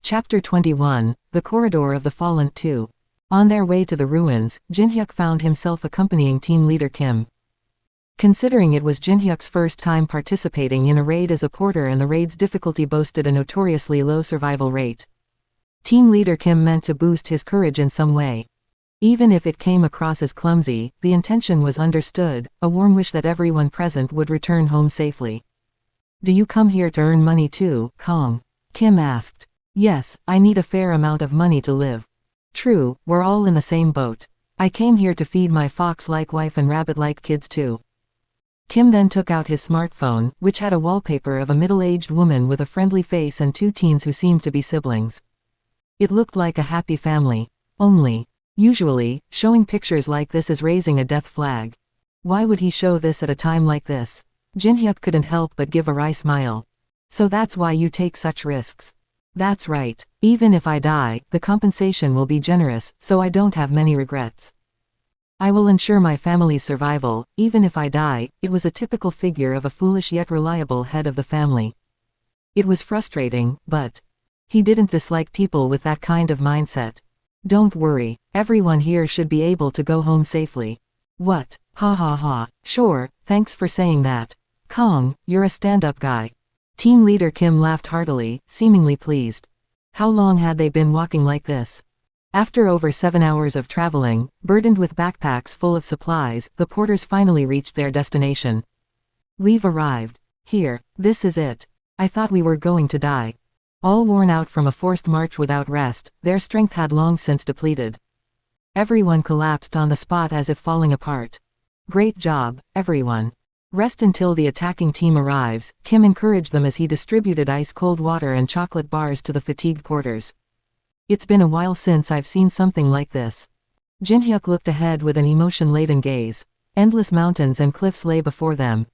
Chapter 21, The Corridor of the Fallen 2. On their way to the ruins, Jinhyuk found himself accompanying team leader Kim. Considering it was Jinhyuk's first time participating in a raid as a porter and the raid's difficulty boasted a notoriously low survival rate, team leader Kim meant to boost his courage in some way. Even if it came across as clumsy, the intention was understood, a warm wish that everyone present would return home safely. "Do you come here to earn money too, Kong?" Kim asked. "Yes, I need a fair amount of money to live." "True, we're all in the same boat. I came here to feed my fox-like wife and rabbit-like kids too." Kim then took out his smartphone, which had a wallpaper of a middle-aged woman with a friendly face and two teens who seemed to be siblings. It looked like a happy family. Usually, showing pictures like this is raising a death flag. Why would he show this at a time like this? Jinhyuk couldn't help but give a wry smile. "So that's why you take such risks." "That's right. Even if I die, the compensation will be generous, so I don't have many regrets. I will ensure my family's survival, even if I die." It was a typical figure of a foolish yet reliable head of the family. It was frustrating, but he didn't dislike people with that kind of mindset. "Don't worry, everyone here should be able to go home safely." "What? Ha ha ha, sure, thanks for saying that. Kong, you're a stand-up guy." Team leader Kim laughed heartily, seemingly pleased. How long had they been walking like this? After over 7 hours of traveling, burdened with backpacks full of supplies, the porters finally reached their destination. "We've arrived. Here, this is it. I thought we were going to die." All worn out from a forced march without rest, their strength had long since depleted. Everyone collapsed on the spot as if falling apart. "Great job, everyone. Rest until the attacking team arrives," Kim encouraged them as he distributed ice-cold water and chocolate bars to the fatigued porters. "It's been a while since I've seen something like this." Jinhyuk looked ahead with an emotion-laden gaze. Endless mountains and cliffs lay before them.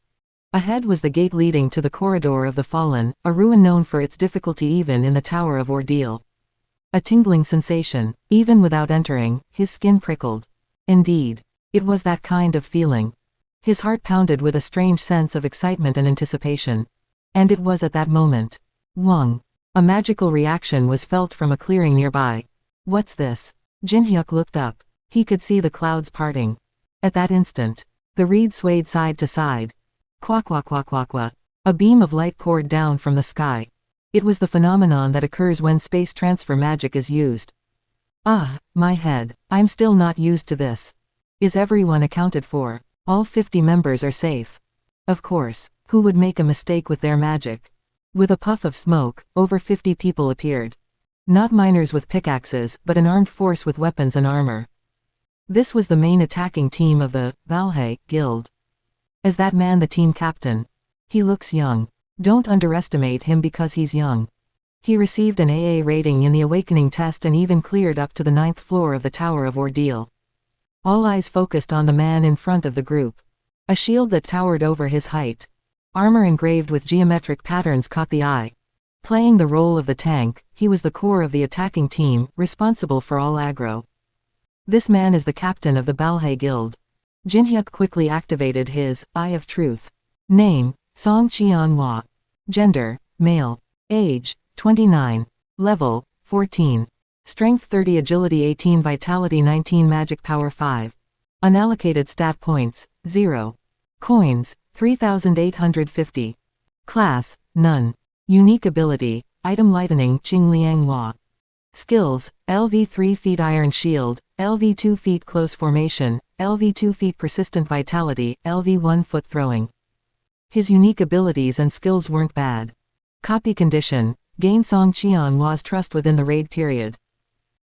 Ahead was the gate leading to the Corridor of the Fallen, a ruin known for its difficulty even in the Tower of Ordeal. A tingling sensation. Even without entering, his skin prickled. Indeed, it was that kind of feeling. His heart pounded with a strange sense of excitement and anticipation. And it was at that moment. Wong. A magical reaction was felt from a clearing nearby. "What's this?" Jinhyuk looked up. He could see the clouds parting. At that instant, the reed swayed side to side. Quack quack quack quack quack. A beam of light poured down from the sky. It was the phenomenon that occurs when space transfer magic is used. "Ah, my head. I'm still not used to this. Is everyone accounted for? All 50 members are safe?" Of course, who would make a mistake with their magic? With a puff of smoke, over 50 people appeared. Not miners with pickaxes, but an armed force with weapons and armor. This was the main attacking team of the Balhae Guild. Is that man the team captain? He looks young. Don't underestimate him because he's young. He received an AA rating in the Awakening test and even cleared up to the 9th floor of the Tower of Ordeal. All eyes focused on the man in front of the group. A shield that towered over his height. Armor engraved with geometric patterns caught the eye. Playing the role of the tank, he was the core of the attacking team, responsible for all aggro. This man is the captain of the Balhae Guild. Jinhyuk quickly activated his Eye of Truth. Name, Song Cheon-hwa. Gender, male. Age, 29. Level, 14. Strength 30, Agility 18, Vitality 19, Magic Power 5. Unallocated stat points, 0. Coins, 3,850. Class, none. Unique ability, Item Lightning Qing Liang Hua. Skills, LV 3 feet Iron Shield, LV 2 feet Close Formation, LV 2 feet Persistent Vitality, LV 1 foot Throwing. His unique abilities and skills weren't bad. Copy condition, gain Song Cheon-hwa's trust within the raid period.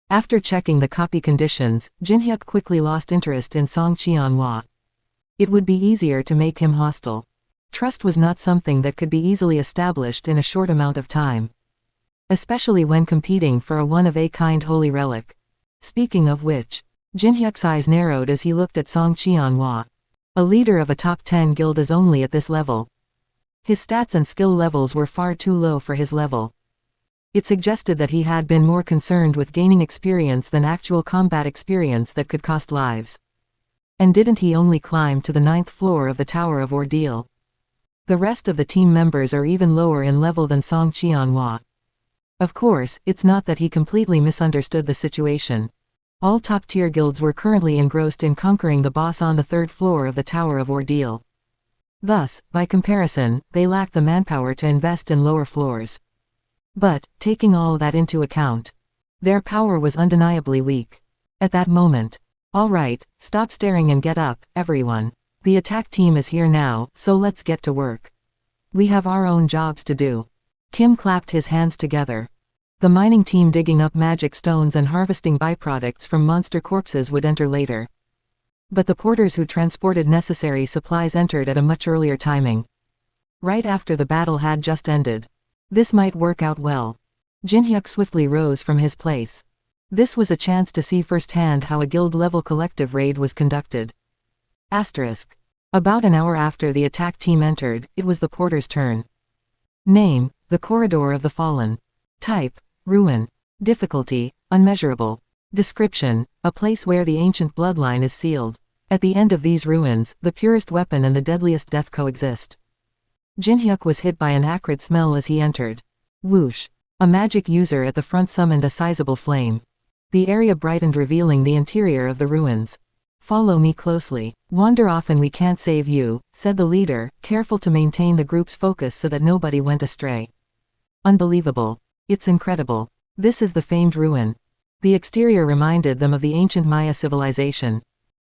After checking the copy conditions, Jinhyuk quickly lost interest in Song Cheon-hwa. It would be easier to make him hostile. Trust was not something that could be easily established in a short amount of time. Especially when competing for a one-of-a-kind holy relic. Speaking of which, Jinhyuk's eyes narrowed as he looked at Song Cheon-hwa. A leader of a top 10 guild is only at this level. His stats and skill levels were far too low for his level. It suggested that he had been more concerned with gaining experience than actual combat experience that could cost lives. And didn't he only climb to the 9th floor of the Tower of Ordeal? The rest of the team members are even lower in level than Song Cheon-hwa. Of course, it's not that he completely misunderstood the situation. All top-tier guilds were currently engrossed in conquering the boss on the third floor of the Tower of Ordeal. Thus, by comparison, they lacked the manpower to invest in lower floors. But, taking all that into account, their power was undeniably weak. At that moment. All right, stop staring and get up, everyone. The attack team is here now, so let's get to work. We have our own jobs to do. Kim clapped his hands together. The mining team digging up magic stones and harvesting byproducts from monster corpses would enter later. But the porters who transported necessary supplies entered at a much earlier timing. Right after the battle had just ended. This might work out well. Jinhyuk swiftly rose from his place. This was a chance to see firsthand how a guild-level collective raid was conducted. Asterisk. About an hour after the attack team entered, it was the porter's turn. Name, the Corridor of the Fallen. Type, Ruin. Difficulty, Unmeasurable. Description, a place where the ancient bloodline is sealed. At the end of these ruins, the purest weapon and the deadliest death coexist. Jinhyuk was hit by an acrid smell as he entered. Whoosh. A magic user at the front summoned a sizable flame. The area brightened, revealing the interior of the ruins. Follow me closely. Wander off and we can't save you, said the leader, careful to maintain the group's focus so that nobody went astray. Unbelievable. It's incredible. This is the famed ruin. The exterior reminded them of the ancient Maya civilization.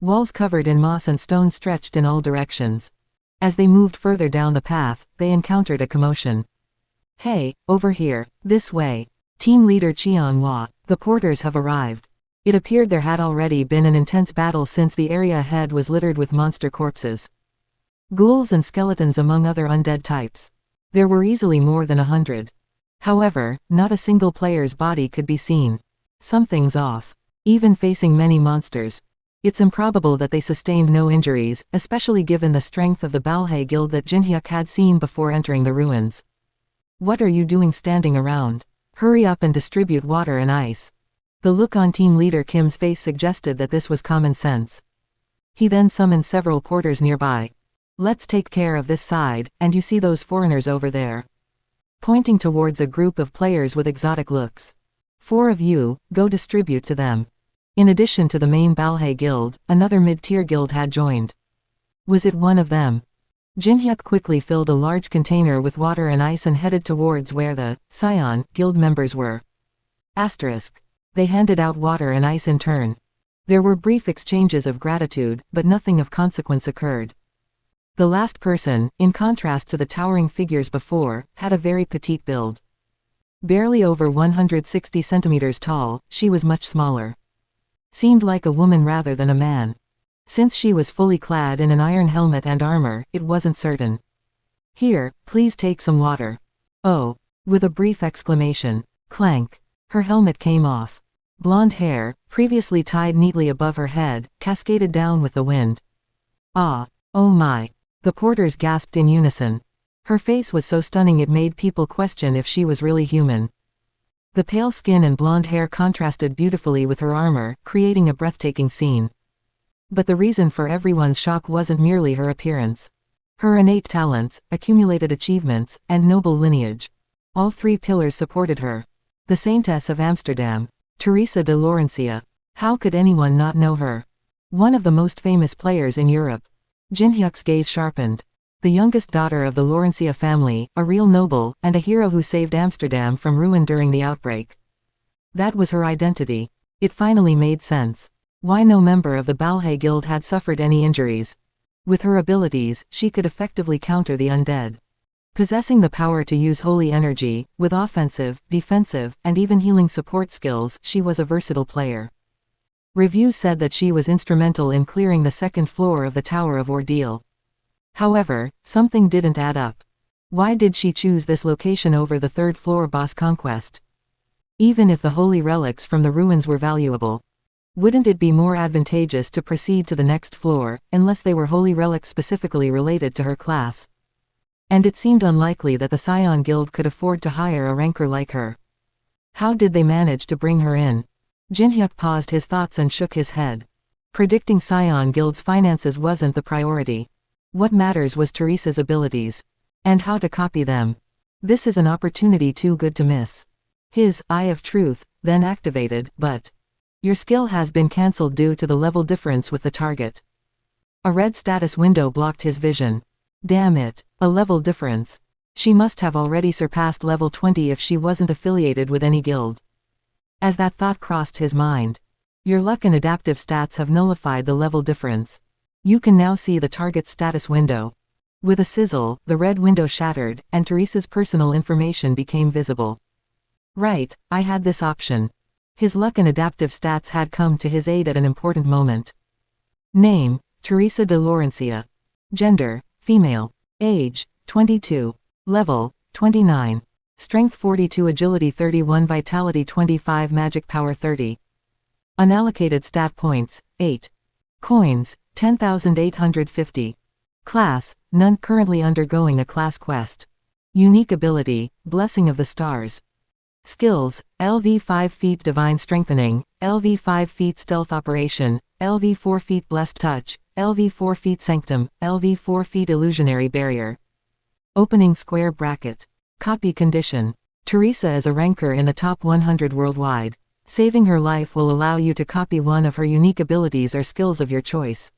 Walls covered in moss and stone stretched in all directions. As they moved further down the path, they encountered a commotion. Hey, over here, this way. Team leader Cheon-hwa, the porters have arrived. It appeared there had already been an intense battle since the area ahead was littered with monster corpses. Ghouls and skeletons among other undead types. There were easily more than 100. However, not a single player's body could be seen. Something's off. Even facing many monsters. It's improbable that they sustained no injuries, especially given the strength of the Balhae Guild that Jinhyuk had seen before entering the ruins. What are you doing standing around? Hurry up and distribute water and ice. The look on team leader Kim's face suggested that this was common sense. He then summoned several porters nearby. Let's take care of this side, and you see those foreigners over there. Pointing towards a group of players with exotic looks. 4 of you, go distribute to them. In addition to the main Balhae Guild, another mid-tier guild had joined. Was it one of them? Jinhyuk quickly filled a large container with water and ice and headed towards where the Scion Guild members were. Asterisk. They handed out water and ice in turn. There were brief exchanges of gratitude, but nothing of consequence occurred. The last person, in contrast to the towering figures before, had a very petite build. Barely over 160 centimeters tall, she was much smaller. Seemed like a woman rather than a man. Since she was fully clad in an iron helmet and armor, it wasn't certain. Here, please take some water. Oh. With a brief exclamation. Clank. Her helmet came off. Blonde hair, previously tied neatly above her head, cascaded down with the wind. Ah. Oh my. The porters gasped in unison. Her face was so stunning it made people question if she was really human. The pale skin and blonde hair contrasted beautifully with her armor, creating a breathtaking scene. But the reason for everyone's shock wasn't merely her appearance. Her innate talents, accumulated achievements, and noble lineage. All 3 pillars supported her. The Saintess of Amsterdam, Teresa de Laurencia. How could anyone not know her? One of the most famous players in Europe. Jinhyuk's gaze sharpened. The youngest daughter of the Laurencia family, a real noble, and a hero who saved Amsterdam from ruin during the outbreak. That was her identity. It finally made sense. Why no member of the Balhae Guild had suffered any injuries? With her abilities, she could effectively counter the undead. Possessing the power to use holy energy, with offensive, defensive, and even healing support skills, she was a versatile player. Reviews said that she was instrumental in clearing the 2nd floor of the Tower of Ordeal. However, something didn't add up. Why did she choose this location over the 3rd floor boss conquest? Even if the holy relics from the ruins were valuable. Wouldn't it be more advantageous to proceed to the next floor, unless they were holy relics specifically related to her class? And it seemed unlikely that the Scion Guild could afford to hire a ranker like her. How did they manage to bring her in? Jinhyuk paused his thoughts and shook his head. Predicting Scion Guild's finances wasn't the priority. What matters was Teresa's abilities. And how to copy them. This is an opportunity too good to miss. His Eye of Truth then activated, but your skill has been cancelled due to the level difference with the target. A red status window blocked his vision. Damn it, a level difference. She must have already surpassed level 20 if she wasn't affiliated with any guild. As that thought crossed his mind, your luck and adaptive stats have nullified the level difference. You can now see the target's status window. With a sizzle, the red window shattered, and Teresa's personal information became visible. Right, I had this option. His luck and adaptive stats had come to his aid at an important moment. Name, Teresa de Laurencia. Gender, female. Age, 22. Level, 29. Strength 42, Agility 31, Vitality 25, Magic Power 30. Unallocated stat points, 8. Coins, 10,850. Class, none, currently undergoing a class quest. Unique ability, Blessing of the Stars. Skills, LV 5 feet Divine Strengthening, LV 5 feet Stealth Operation, LV 4 feet Blessed Touch, LV 4 feet Sanctum, LV 4 feet Illusionary Barrier. Opening square bracket. Copy condition. Teresa is a ranker in the top 100 worldwide. Saving her life will allow you to copy one of her unique abilities or skills of your choice.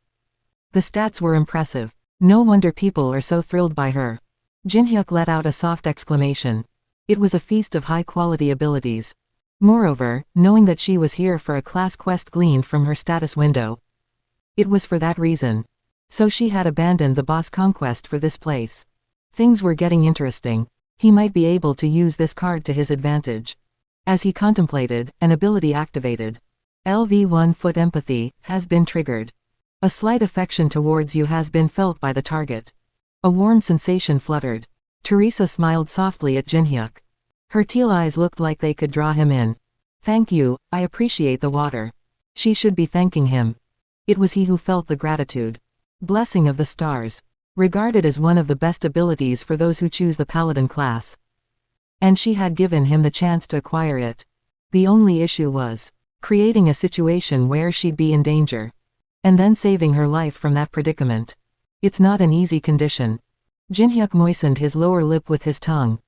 The stats were impressive. No wonder people are so thrilled by her. Jinhyuk let out a soft exclamation. It was a feast of high-quality abilities. Moreover, knowing that she was here for a class quest gleaned from her status window. It was for that reason. So she had abandoned the boss conquest for this place. Things were getting interesting. He might be able to use this card to his advantage. As he contemplated, an ability activated. LV1 Foot Empathy has been triggered. A slight affection towards you has been felt by the target. A warm sensation fluttered. Teresa smiled softly at Jinhyuk. Her teal eyes looked like they could draw him in. Thank you, I appreciate the water. She should be thanking him. It was he who felt the gratitude. Blessing of the Stars. Regarded as one of the best abilities for those who choose the Paladin class. And she had given him the chance to acquire it. The only issue was creating a situation where she'd be in danger. And then saving her life from that predicament. It's not an easy condition. Jinhyuk moistened his lower lip with his tongue.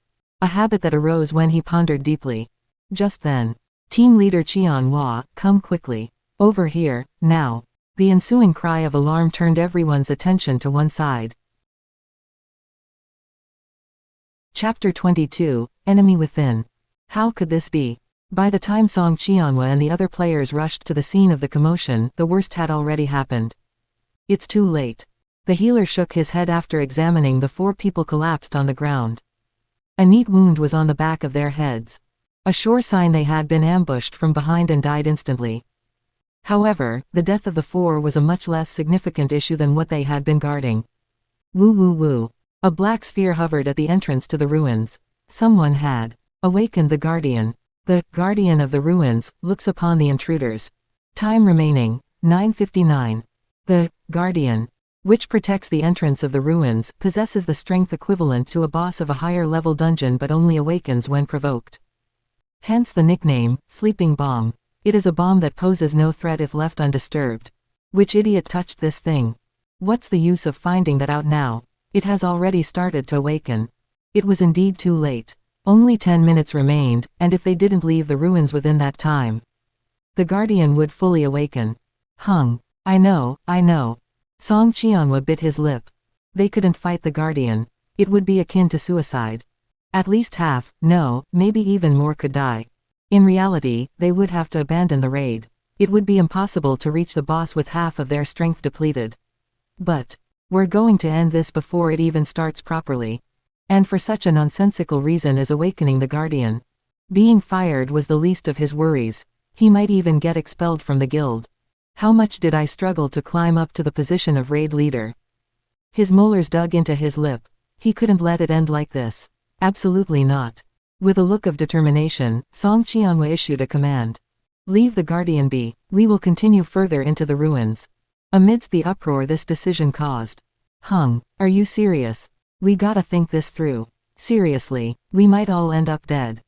A habit that arose when he pondered deeply. Just then. Team leader Cheon-hwa, come quickly. Over here, now. The ensuing cry of alarm turned everyone's attention to one side. Chapter 22, Enemy Within. How could this be? By the time Song Cheon-hwa and the other players rushed to the scene of the commotion, the worst had already happened. It's too late. The healer shook his head after examining the 4 people collapsed on the ground. A neat wound was on the back of their heads. A sure sign they had been ambushed from behind and died instantly. However, the death of the 4 was a much less significant issue than what they had been guarding. Woo woo woo. A black sphere hovered at the entrance to the ruins. Someone had awakened the Guardian. The Guardian of the Ruins looks upon the intruders. Time remaining, 9:59. The Guardian, which protects the entrance of the ruins, possesses the strength equivalent to a boss of a higher level dungeon but only awakens when provoked. Hence the nickname, Sleeping Bomb. It is a bomb that poses no threat if left undisturbed. Which idiot touched this thing? What's the use of finding that out now? It has already started to awaken. It was indeed too late. Only 10 minutes remained, and if they didn't leave the ruins within that time, the Guardian would fully awaken. I know. Song Cheon-hwa bit his lip. They couldn't fight the Guardian. It would be akin to suicide. At least half, no, maybe even more could die. In reality, they would have to abandon the raid. It would be impossible to reach the boss with half of their strength depleted. But we're going to end this before it even starts properly. And for such a nonsensical reason as awakening the Guardian. Being fired was the least of his worries. He might even get expelled from the guild. How much did I struggle to climb up to the position of raid leader? His molars dug into his lip. He couldn't let it end like this. Absolutely not. With a look of determination, Song Cheon-hwa issued a command. Leave the Guardian be. We will continue further into the ruins. Amidst the uproar this decision caused. Are you serious? We gotta think this through. Seriously, we might all end up dead.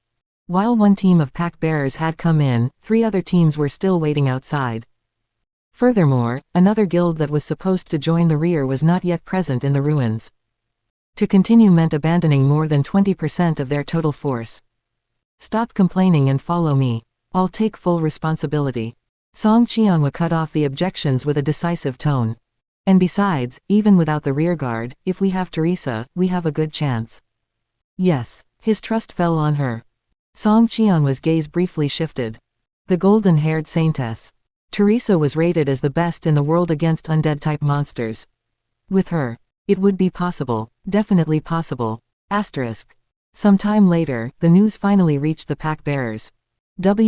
While one team of pack bearers had come in, 3 other teams were still waiting outside. Furthermore, another guild that was supposed to join the rear was not yet present in the ruins. To continue meant abandoning more than 20% of their total force. Stop complaining and follow me. I'll take full responsibility. Song Qianghua cut off the objections with a decisive tone. And besides, even without the rearguard, if we have Teresa, we have a good chance. Yes. His trust fell on her. Song Qianghua's gaze briefly shifted. The golden-haired saintess. Teresa was rated as the best in the world against undead-type monsters. With her, it would be possible, definitely possible. Asterisk. Some time later, the news finally reached the pack-bearers. What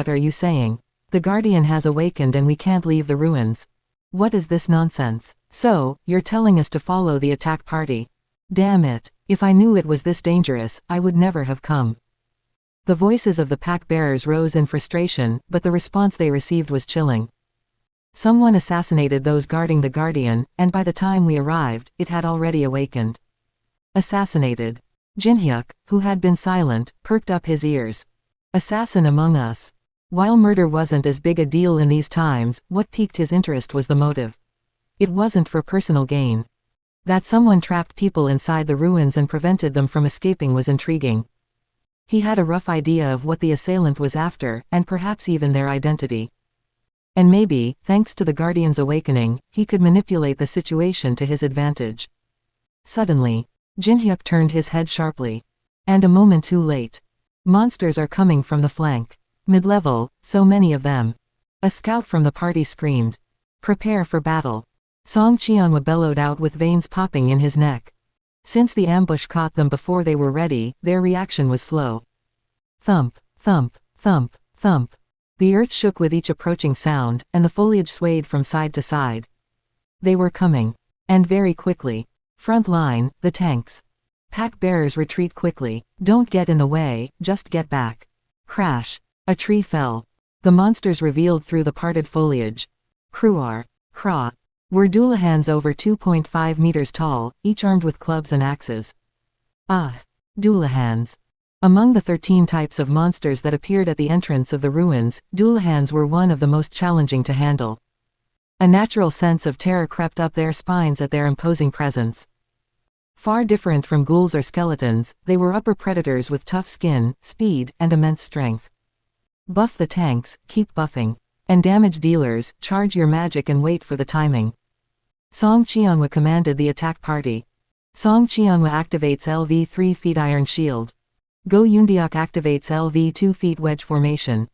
are you saying? The Guardian has awakened and we can't leave the ruins. What is this nonsense? So, you're telling us to follow the attack party. Damn it. If I knew it was this dangerous, I would never have come. The voices of the pack-bearers rose in frustration, but the response they received was chilling. Someone assassinated those guarding the Guardian, and by the time we arrived, it had already awakened. Assassinated. Jinhyuk, who had been silent, perked up his ears. Assassin among us. While murder wasn't as big a deal in these times, what piqued his interest was the motive. It wasn't for personal gain. That someone trapped people inside the ruins and prevented them from escaping was intriguing. He had a rough idea of what the assailant was after, and perhaps even their identity. And maybe, thanks to the Guardian's awakening, he could manipulate the situation to his advantage. Suddenly, Jinhyuk turned his head sharply. And a moment too late. Monsters are coming from the flank. Mid-level, so many of them. A scout from the party screamed. Prepare for battle. Song Qianghua bellowed out with veins popping in his neck. Since the ambush caught them before they were ready, their reaction was slow. Thump, thump, thump, thump. The earth shook with each approaching sound, and the foliage swayed from side to side. They were coming. And very quickly. Front line, the tanks. Pack-bearers retreat quickly. Don't get in the way, just get back. Crash. A tree fell. The monsters revealed through the parted foliage. Kruar. Kra. Were Doolahans over 2.5 meters tall, each armed with clubs and axes. Ah. Doolahans. Among the 13 types of monsters that appeared at the entrance of the ruins, Doolahans were one of the most challenging to handle. A natural sense of terror crept up their spines at their imposing presence. Far different from ghouls or skeletons, they were upper predators with tough skin, speed, and immense strength. Buff the tanks, keep buffing. And damage dealers, charge your magic and wait for the timing. Song Qianghua commanded the attack party. Song Qianghua activates LV 3 feet Iron Shield. Go Yundiok activates LV 2 feet Wedge Formation.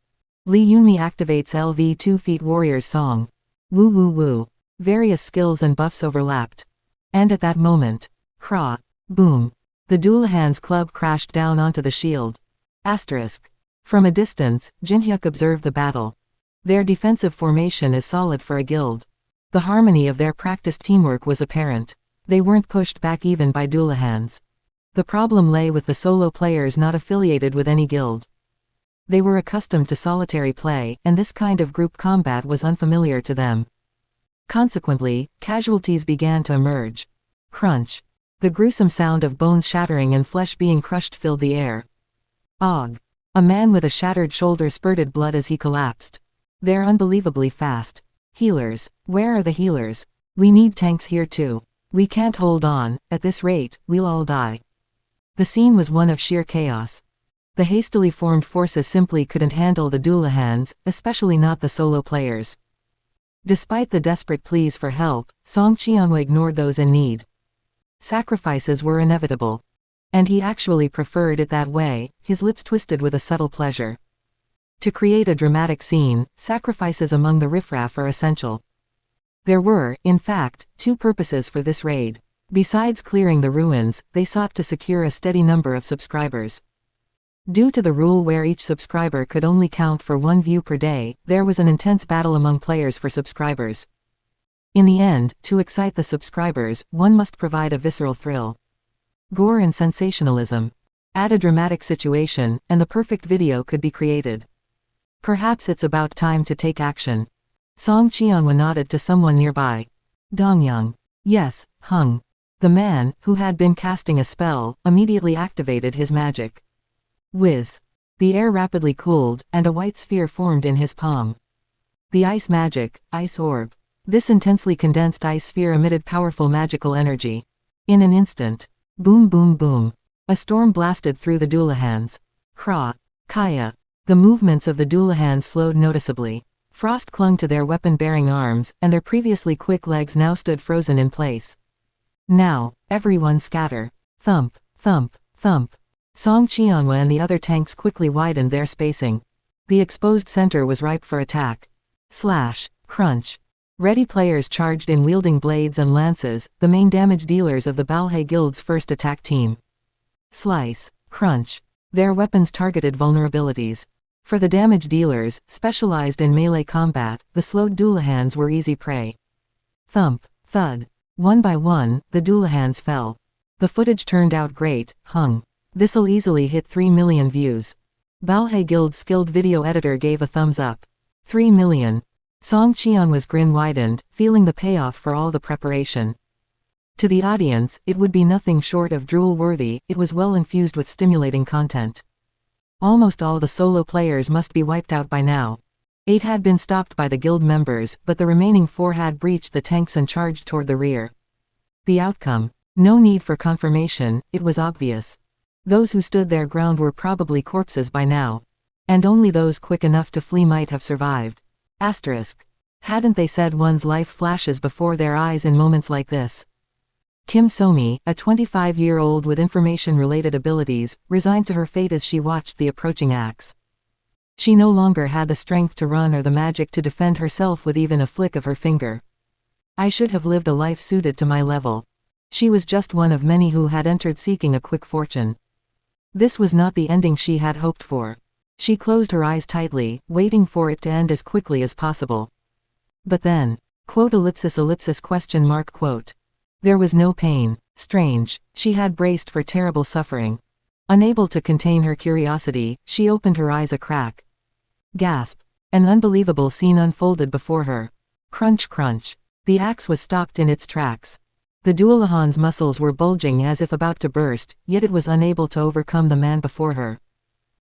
Li Yunmi activates LV 2 feet Warrior's Song. Woo woo woo. Various skills and buffs overlapped. And at that moment, Kra. Boom. The Doolahans club crashed down onto the shield. Asterisk. From a distance, Jinhyuk observed the battle. Their defensive formation is solid for a guild. The harmony of their practiced teamwork was apparent. They weren't pushed back even by Doolahans. The problem lay with the solo players not affiliated with any guild. They were accustomed to solitary play, and this kind of group combat was unfamiliar to them. Consequently, casualties began to emerge. Crunch. The gruesome sound of bones shattering and flesh being crushed filled the air. Og. A man with a shattered shoulder spurted blood as he collapsed. They're unbelievably fast. Healers. Where are the healers? We need tanks here too. We can't hold on, at this rate, we'll all die. The scene was one of sheer chaos. The hastily formed forces simply couldn't handle the Doolahans, especially not the solo players. Despite the desperate pleas for help, Song Qianghua ignored those in need. Sacrifices were inevitable. And he actually preferred it that way, his lips twisted with a subtle pleasure. To create a dramatic scene, sacrifices among the riffraff are essential. There were, in fact, two purposes for this raid. Besides clearing the ruins, they sought to secure a steady number of subscribers. Due to the rule where each subscriber could only count for one view per day, there was an intense battle among players for subscribers. In the end, to excite the subscribers, one must provide a visceral thrill. Gore and sensationalism. Add a dramatic situation, and the perfect video could be created. Perhaps it's about time to take action. Song Qianghua nodded to someone nearby. Dongyang. Yes, Hung. The man, who had been casting a spell, immediately activated his magic. Whiz. The air rapidly cooled, and a white sphere formed in his palm. The ice magic, ice orb. This intensely condensed ice sphere emitted powerful magical energy. In an instant. Boom boom boom. A storm blasted through the Doolahans. Kra. Kaya. The movements of the Doolahans slowed noticeably. Frost clung to their weapon-bearing arms, and their previously quick legs now stood frozen in place. Now, everyone scatter. Thump, thump, thump. Song Qianhua and the other tanks quickly widened their spacing. The exposed center was ripe for attack. Slash, crunch. Ready players charged in wielding blades and lances, the main damage dealers of the Balhae Guild's first attack team. Slice, crunch. Their weapons targeted vulnerabilities. For the damage dealers, specialized in melee combat, the slowed Doolahans were easy prey. Thump, thud. One by one, the Doolahans fell. The footage turned out great, hung. This'll easily hit 3 million views. Balhae Guild's skilled video editor gave a thumbs up. 3 million. Song Qianhua's grin widened, feeling the payoff for all the preparation. To the audience, it would be nothing short of drool-worthy. It was well infused with stimulating content. Almost all the solo players must be wiped out by now. 8 had been stopped by the guild members, but the remaining 4 had breached the tanks and charged toward the rear. The outcome? No need for confirmation, it was obvious. Those who stood their ground were probably corpses by now. And only those quick enough to flee might have survived. Asterisk. Hadn't they said one's life flashes before their eyes in moments like this? Kim So-mi, a 25-year-old with information-related abilities, resigned to her fate as she watched the approaching axe. She no longer had the strength to run or the magic to defend herself with even a flick of her finger. I should have lived a life suited to my level. She was just one of many who had entered seeking a quick fortune. This was not the ending she had hoped for. She closed her eyes tightly, waiting for it to end as quickly as possible. But then, quote ellipsis ellipsis question mark quote. There was no pain. Strange, she had braced for terrible suffering. Unable to contain her curiosity, she opened her eyes a crack. Gasp. An unbelievable scene unfolded before her. Crunch crunch. The axe was stopped in its tracks. The Doolahan's muscles were bulging as if about to burst, yet it was unable to overcome the man before her.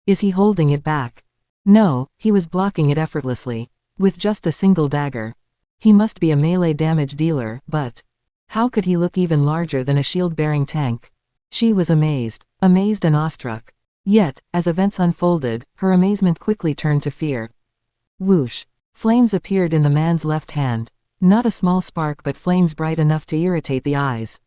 Is he holding it back? No, he was blocking it effortlessly. With just a single dagger. He must be a melee damage dealer, but how could he look even larger than a shield-bearing tank? She was amazed and awestruck. Yet, as events unfolded, her amazement quickly turned to fear. Whoosh. Flames appeared in the man's left hand. Not a small spark but flames bright enough to irritate the eyes.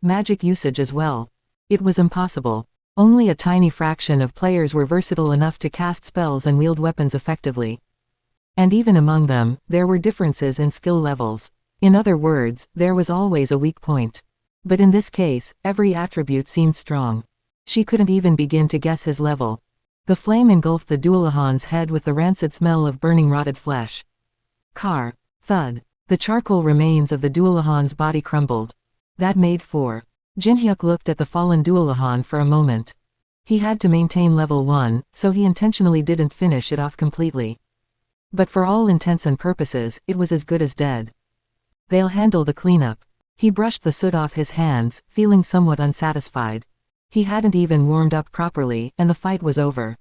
Magic usage as well. It was impossible. Only a tiny fraction of players were versatile enough to cast spells and wield weapons effectively. And even among them, there were differences in skill levels. In other words, there was always a weak point. But in this case, every attribute seemed strong. She couldn't even begin to guess his level. The flame engulfed the Doolahan's head with the rancid smell of burning rotted flesh. Car. Thud. The charcoal remains of the Doolahan's body crumbled. That made 4. Jinhyuk looked at the fallen Doolahan for a moment. He had to maintain level 1, so he intentionally didn't finish it off completely. But for all intents and purposes, it was as good as dead. They'll handle the cleanup. He brushed the soot off his hands, feeling somewhat unsatisfied. He hadn't even warmed up properly, and the fight was over.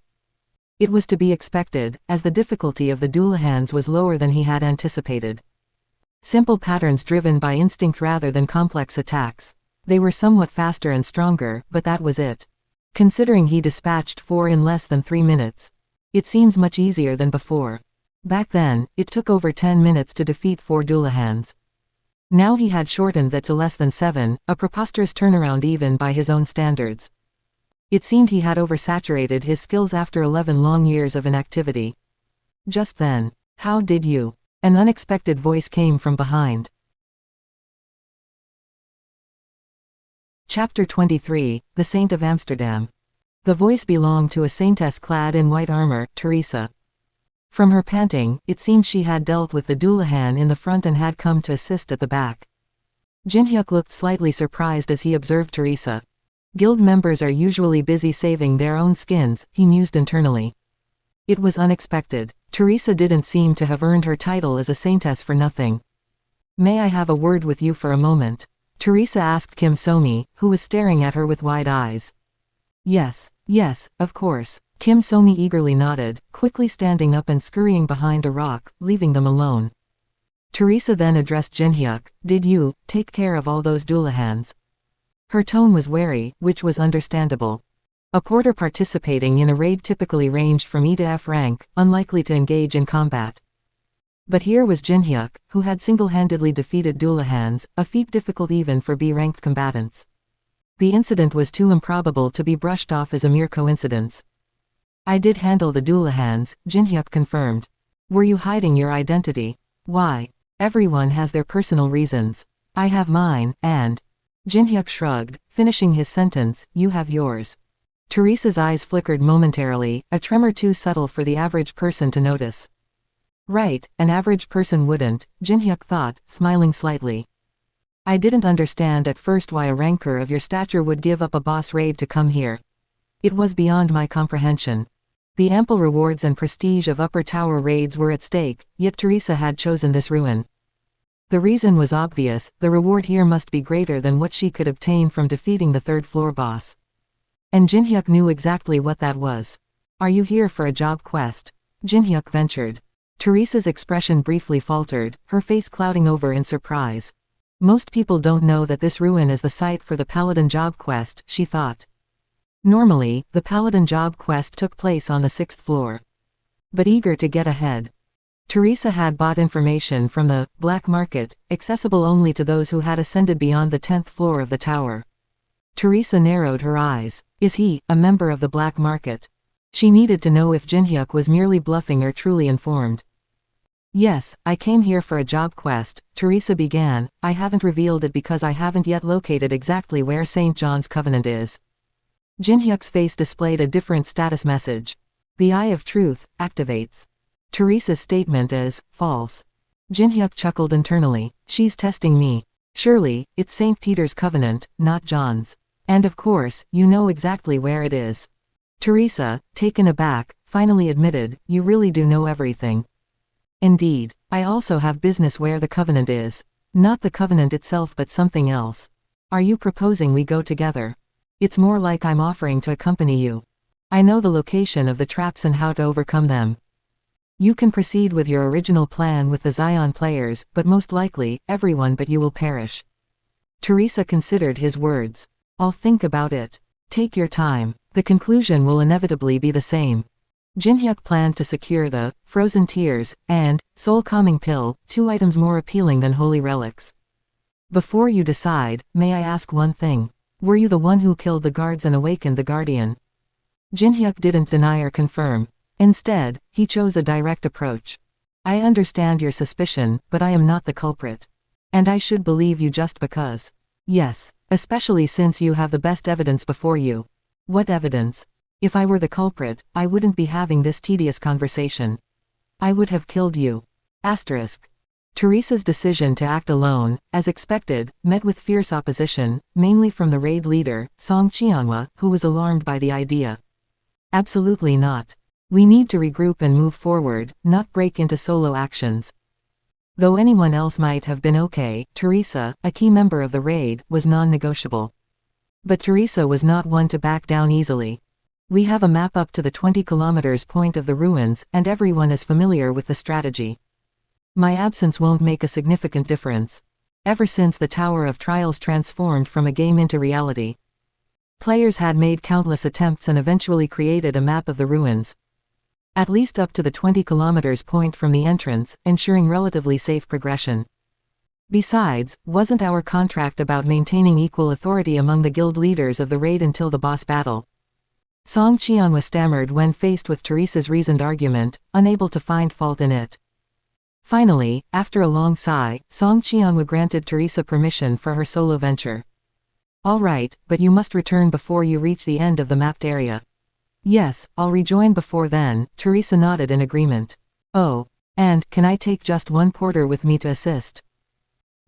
It was to be expected, as the difficulty of the Doolahans was lower than he had anticipated. Simple patterns driven by instinct rather than complex attacks. They were somewhat faster and stronger, but that was it. Considering he dispatched 4 in less than 3 minutes. It seems much easier than before. Back then, it took over 10 minutes to defeat 4 Doolahans. Now he had shortened that to less than 7, a preposterous turnaround even by his own standards. It seemed he had oversaturated his skills after 11 long years of inactivity. Just then, how did you? An unexpected voice came from behind. Chapter 23, The Saint of Amsterdam. The voice belonged to a saintess clad in white armor, Teresa. From her panting, it seemed she had dealt with the Doolahan in the front and had come to assist at the back. Jinhyuk looked slightly surprised as he observed Teresa. Guild members are usually busy saving their own skins, he mused internally. It was unexpected. Teresa didn't seem to have earned her title as a saintess for nothing. May I have a word with you for a moment? Teresa asked Kim So-mi, who was staring at her with wide eyes. Yes, of course. Kim So-mi eagerly nodded, quickly standing up and scurrying behind a rock, leaving them alone. Teresa then addressed Jinhyuk. Did you take care of all those Doolahans? Her tone was wary, which was understandable. A porter participating in a raid typically ranged from E to F rank, unlikely to engage in combat. But here was Jinhyuk, who had single-handedly defeated Doolahans, a feat difficult even for B-ranked combatants. The incident was too improbable to be brushed off as a mere coincidence. "I did handle the Doolahans," Jinhyuk confirmed. "Were you hiding your identity?" "Why? Everyone has their personal reasons. I have mine, and..." Jinhyuk shrugged, finishing his sentence, "You have yours." Teresa's eyes flickered momentarily, a tremor too subtle for the average person to notice. Right, an average person wouldn't, Jinhyuk thought, smiling slightly. "I didn't understand at first why a ranker of your stature would give up a boss raid to come here. It was beyond my comprehension." The ample rewards and prestige of upper tower raids were at stake, yet Teresa had chosen this ruin. The reason was obvious, the reward here must be greater than what she could obtain from defeating the third-floor boss. And Jinhyuk knew exactly what that was. "Are you here for a job quest?" Jinhyuk ventured. Teresa's expression briefly faltered, her face clouding over in surprise. Most people don't know that this ruin is the site for the Paladin job quest, she thought. Normally, the Paladin job quest took place on the 6th floor. But eager to get ahead, Teresa had bought information from the black market, accessible only to those who had ascended beyond the 10th floor of the tower. Teresa narrowed her eyes. Is he a member of the black market? She needed to know if Jinhyuk was merely bluffing or truly informed. "Yes, I came here for a job quest," Teresa began. "I haven't revealed it because I haven't yet located exactly where St. John's Covenant is." Jinhyuk's face displayed a different status message. "The Eye of Truth activates." Teresa's statement is false. Jinhyuk chuckled internally. "She's testing me. Surely, it's St. Peter's Covenant, not John's. And of course, you know exactly where it is." Teresa, taken aback, finally admitted, "You really do know everything." "Indeed. I also have business where the Covenant is. Not the Covenant itself but something else. Are you proposing we go together?" "It's more like I'm offering to accompany you. I know the location of the traps and how to overcome them. You can proceed with your original plan with the Zion players, but most likely, everyone but you will perish." Teresa considered his words. "I'll think about it. Take your time. The conclusion will inevitably be the same." Jinhyuk planned to secure the Frozen Tears and Soul Calming Pill, 2 items more appealing than holy relics. "Before you decide, may I ask one thing? Were you the one who killed the guards and awakened the Guardian?" Jinhyuk didn't deny or confirm. Instead, he chose a direct approach. "I understand your suspicion, but I am not the culprit. And I should believe you just because." "Yes, especially since you have the best evidence before you." "What evidence?" "If I were the culprit, I wouldn't be having this tedious conversation. I would have killed you." Asterisk. Teresa's decision to act alone, as expected, met with fierce opposition, mainly from the raid leader, Song Cheonhwa, who was alarmed by the idea. "Absolutely not. We need to regroup and move forward, not break into solo actions." Though anyone else might have been okay, Teresa, a key member of the raid, was non-negotiable. But Teresa was not one to back down easily. "We have a map up to the 20 kilometers point of the ruins, and everyone is familiar with the strategy. My absence won't make a significant difference. Ever since the Tower of Trials transformed from a game into reality, players had made countless attempts and eventually created a map of the ruins. At least up to the 20 kilometers point from the entrance, ensuring relatively safe progression. Besides, wasn't our contract about maintaining equal authority among the guild leaders of the raid until the boss battle?" Song Cheonhwa stammered when faced with Teresa's reasoned argument, unable to find fault in it. Finally, after a long sigh, Song Cheonhwa granted Teresa permission for her solo venture. "All right, but you must return before you reach the end of the mapped area." "Yes, I'll rejoin before then," Teresa nodded in agreement. "Oh, and can I take just one porter with me to assist?"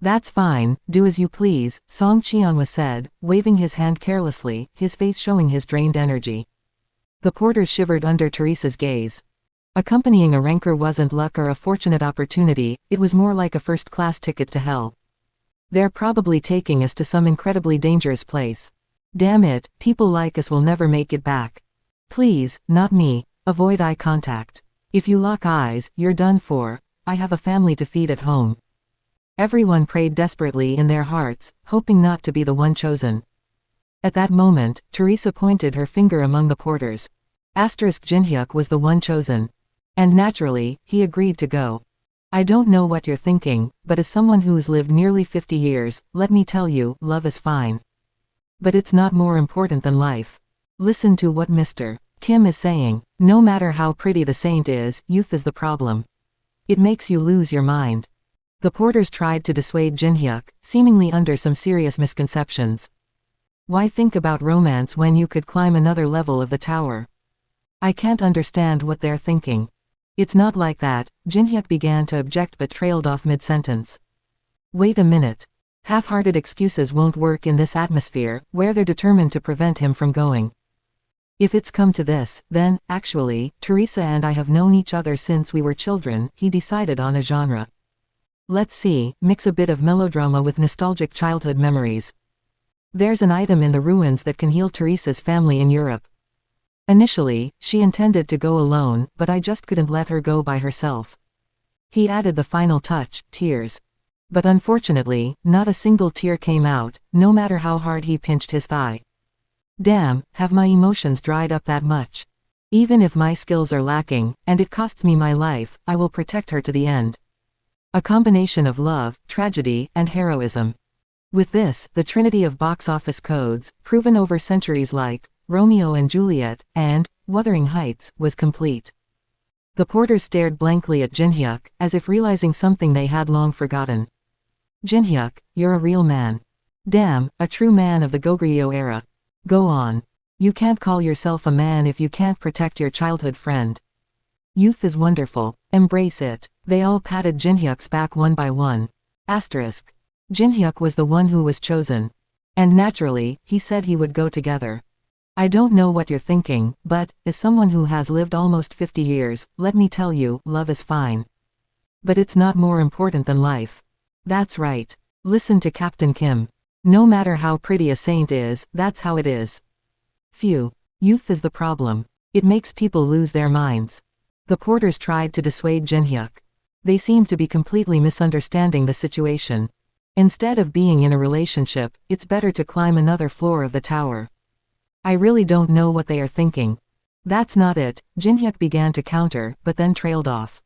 "That's fine, do as you please," Song Cheonhwa said, waving his hand carelessly, his face showing his drained energy. The porters shivered under Teresa's gaze. Accompanying a ranker wasn't luck or a fortunate opportunity, it was more like a first-class ticket to hell. "They're probably taking us to some incredibly dangerous place. Damn it, people like us will never make it back. Please, not me, avoid eye contact. If you lock eyes, you're done for. I have a family to feed at home." Everyone prayed desperately in their hearts, hoping not to be the one chosen. At that moment, Teresa pointed her finger among the porters. Jinhyuk was the one chosen. And naturally, he agreed to go. I don't know what you're thinking, but as someone who's lived nearly 50 years, let me tell you, love is fine. But it's not more important than life. Listen to what Mr. Kim is saying. No matter how pretty the saint is, youth is the problem. It makes you lose your mind. The porters tried to dissuade Jinhyuk, seemingly under some serious misconceptions. Why think about romance when you could climb another level of the tower? I can't understand what they're thinking. It's not like that, Jinhyuk began to object but trailed off mid-sentence. Wait a minute. Half-hearted excuses won't work in this atmosphere, where they're determined to prevent him from going. If it's come to this, then, actually, Teresa and I have known each other since we were children, he decided on a genre. Let's see, mix a bit of melodrama with nostalgic childhood memories. There's an item in the ruins that can heal Teresa's family in Europe. Initially, she intended to go alone, but I just couldn't let her go by herself. He added the final touch, tears. But unfortunately, not a single tear came out, no matter how hard he pinched his thigh. Damn, have my emotions dried up that much? Even if my skills are lacking, and it costs me my life, I will protect her to the end. A combination of love, tragedy, and heroism. With this, the trinity of box office codes, proven over centuries like Romeo and Juliet, and Wuthering Heights, was complete. The porters stared blankly at Jinhyuk, as if realizing something they had long forgotten. Jinhyuk, you're a real man. Damn, a true man of the Goguryeo era. Go on. You can't call yourself a man if you can't protect your childhood friend. Youth is wonderful, embrace it. They all patted Jinhyuk's back one by one. Jinhyuk was the one who was chosen. And naturally, he said he would go together. I don't know what you're thinking, but, as someone who has lived almost 50 years, let me tell you, love is fine. But it's not more important than life. That's right. Listen to Captain Kim. No matter how pretty a saint is, that's how it is. Phew. Youth is the problem. It makes people lose their minds. The porters tried to dissuade Jinhyuk. They seemed to be completely misunderstanding the situation. Instead of being in a relationship, it's better to climb another floor of the tower. I really don't know what they are thinking. That's not it, Jinhyuk began to counter, but then trailed off.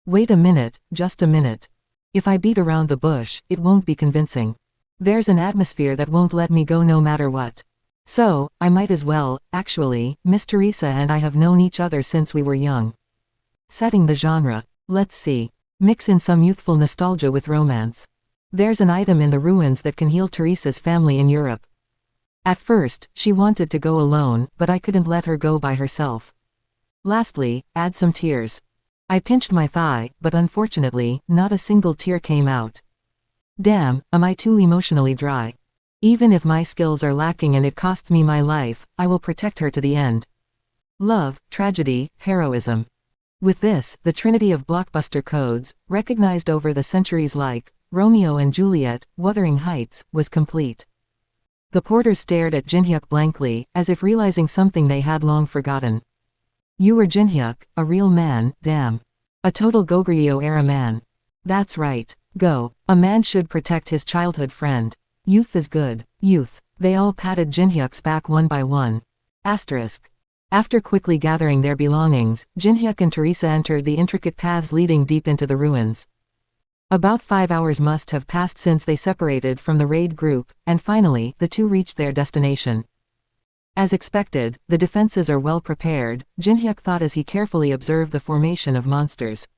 Wait a minute, just a minute. If I beat around the bush, it won't be convincing. There's an atmosphere that won't let me go no matter what. So, I might as well. Actually, Miss Teresa and I have known each other since we were young. Setting the genre. Let's see. Mix in some youthful nostalgia with romance. There's an item in the ruins that can heal Teresa's family in Europe. At first, she wanted to go alone, but I couldn't let her go by herself. Lastly, add some tears. I pinched my thigh, but unfortunately, not a single tear came out. Damn, am I too emotionally dry? Even if my skills are lacking and it costs me my life, I will protect her to the end. Love, tragedy, heroism. With this, the trinity of blockbuster codes, recognized over the centuries like Romeo and Juliet, Wuthering Heights, was complete. The porters stared at Jinhyuk blankly, as if realizing something they had long forgotten. You were Jinhyuk, a real man, damn. A total Goguryeo era man. That's right. Go. A man should protect his childhood friend. Youth is good. Youth. They all patted Jinhyuk's back one by one. After quickly gathering their belongings, Jinhyuk and Teresa entered the intricate paths leading deep into the ruins. About 5 hours must have passed since they separated from the raid group, and finally, the two reached their destination. As expected, the defenses are well prepared, Jinhyuk thought as he carefully observed the formation of monsters.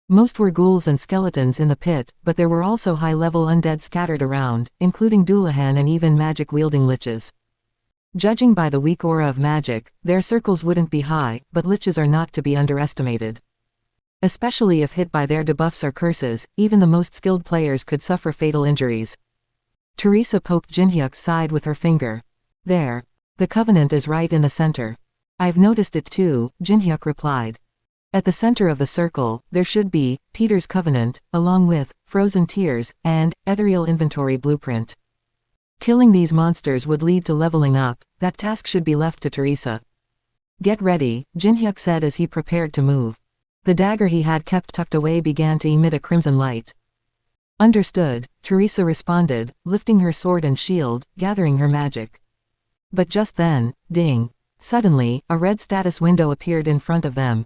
Most were ghouls and skeletons in the pit, but there were also high-level undead scattered around, including Dullahan and even magic-wielding liches. Judging by the weak aura of magic, their circles wouldn't be high, but liches are not to be underestimated. Especially if hit by their debuffs or curses, even the most skilled players could suffer fatal injuries. Teresa poked Jinhyuk's side with her finger. There. The Covenant is right in the center. I've noticed it too, Jinhyuk replied. At the center of the circle, there should be Peter's Covenant, along with Frozen Tears, and Ethereal Inventory Blueprint. Killing these monsters would lead to leveling up. That task should be left to Teresa. Get ready, Jinhyuk said as he prepared to move. The dagger he had kept tucked away began to emit a crimson light. Understood, Teresa responded, lifting her sword and shield, gathering her magic. But just then, ding! Suddenly, a red status window appeared in front of them.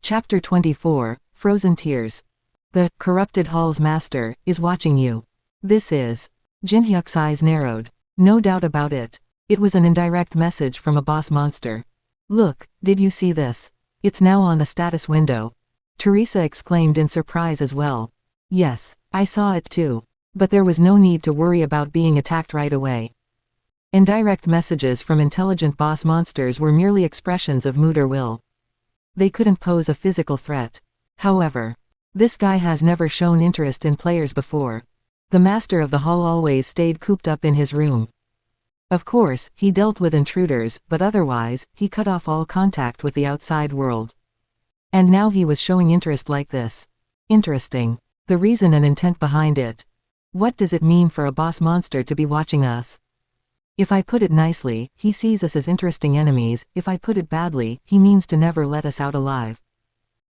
Chapter 24, Frozen Tears. The corrupted hall's master is watching you. This is. Jinhyuk's eyes narrowed. No doubt about it. It was an indirect message from a boss monster. Look, did you see this? It's now on the status window. Teresa exclaimed in surprise as well. Yes, I saw it too. But there was no need to worry about being attacked right away. Indirect messages from intelligent boss monsters were merely expressions of mood or will. They couldn't pose a physical threat. However, this guy has never shown interest in players before. The master of the hall always stayed cooped up in his room. Of course, he dealt with intruders, but otherwise, he cut off all contact with the outside world. And now he was showing interest like this. Interesting. The reason and intent behind it. What does it mean for a boss monster to be watching us? If I put it nicely, he sees us as interesting enemies. If I put it badly, he means to never let us out alive.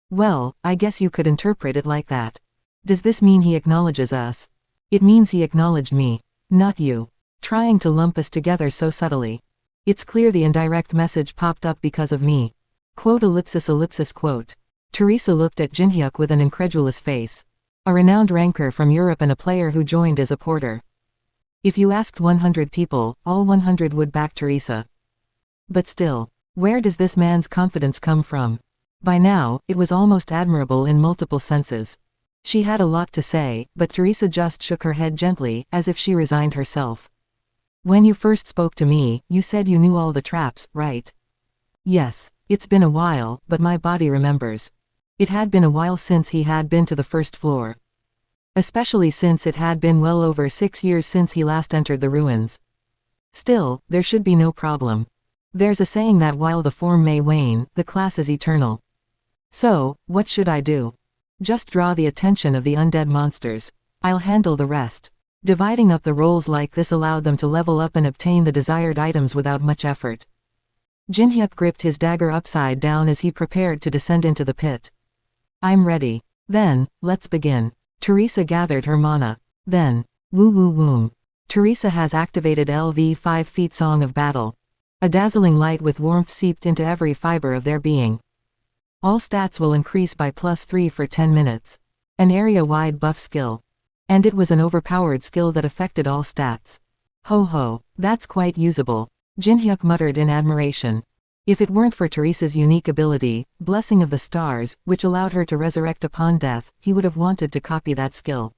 Well, I guess you could interpret it like that. Does this mean he acknowledges us? It means he acknowledged me, not you. Trying to lump us together so subtly. It's clear the indirect message popped up because of me. Quote ellipsis quote. Teresa looked at Jinhyuk with an incredulous face. A renowned ranker from Europe and a player who joined as a porter. If you asked 100 people, all 100 would back Teresa. But still, where does this man's confidence come from? By now, it was almost admirable in multiple senses. She had a lot to say, but Teresa just shook her head gently, as if she resigned herself. When you first spoke to me, you said you knew all the traps, right? Yes, it's been a while, but my body remembers. It had been a while since he had been to the first floor. Especially since it had been well over 6 years since he last entered the ruins. Still, there should be no problem. There's a saying that while the form may wane, the class is eternal. So, what should I do? Just draw the attention of the undead monsters. I'll handle the rest. Dividing up the roles like this allowed them to level up and obtain the desired items without much effort. Jinhyuk gripped his dagger upside down as he prepared to descend into the pit. I'm ready. Then, let's begin. Teresa gathered her mana. Then, woo woo woom. Teresa has activated LV 5 feet Song of Battle. A dazzling light with warmth seeped into every fiber of their being. All stats will increase by +3 for 10 minutes. An area-wide buff skill. And it was an overpowered skill that affected all stats. Ho ho, that's quite usable. Jinhyuk muttered in admiration. If it weren't for Teresa's unique ability, Blessing of the Stars, which allowed her to resurrect upon death, he would have wanted to copy that skill.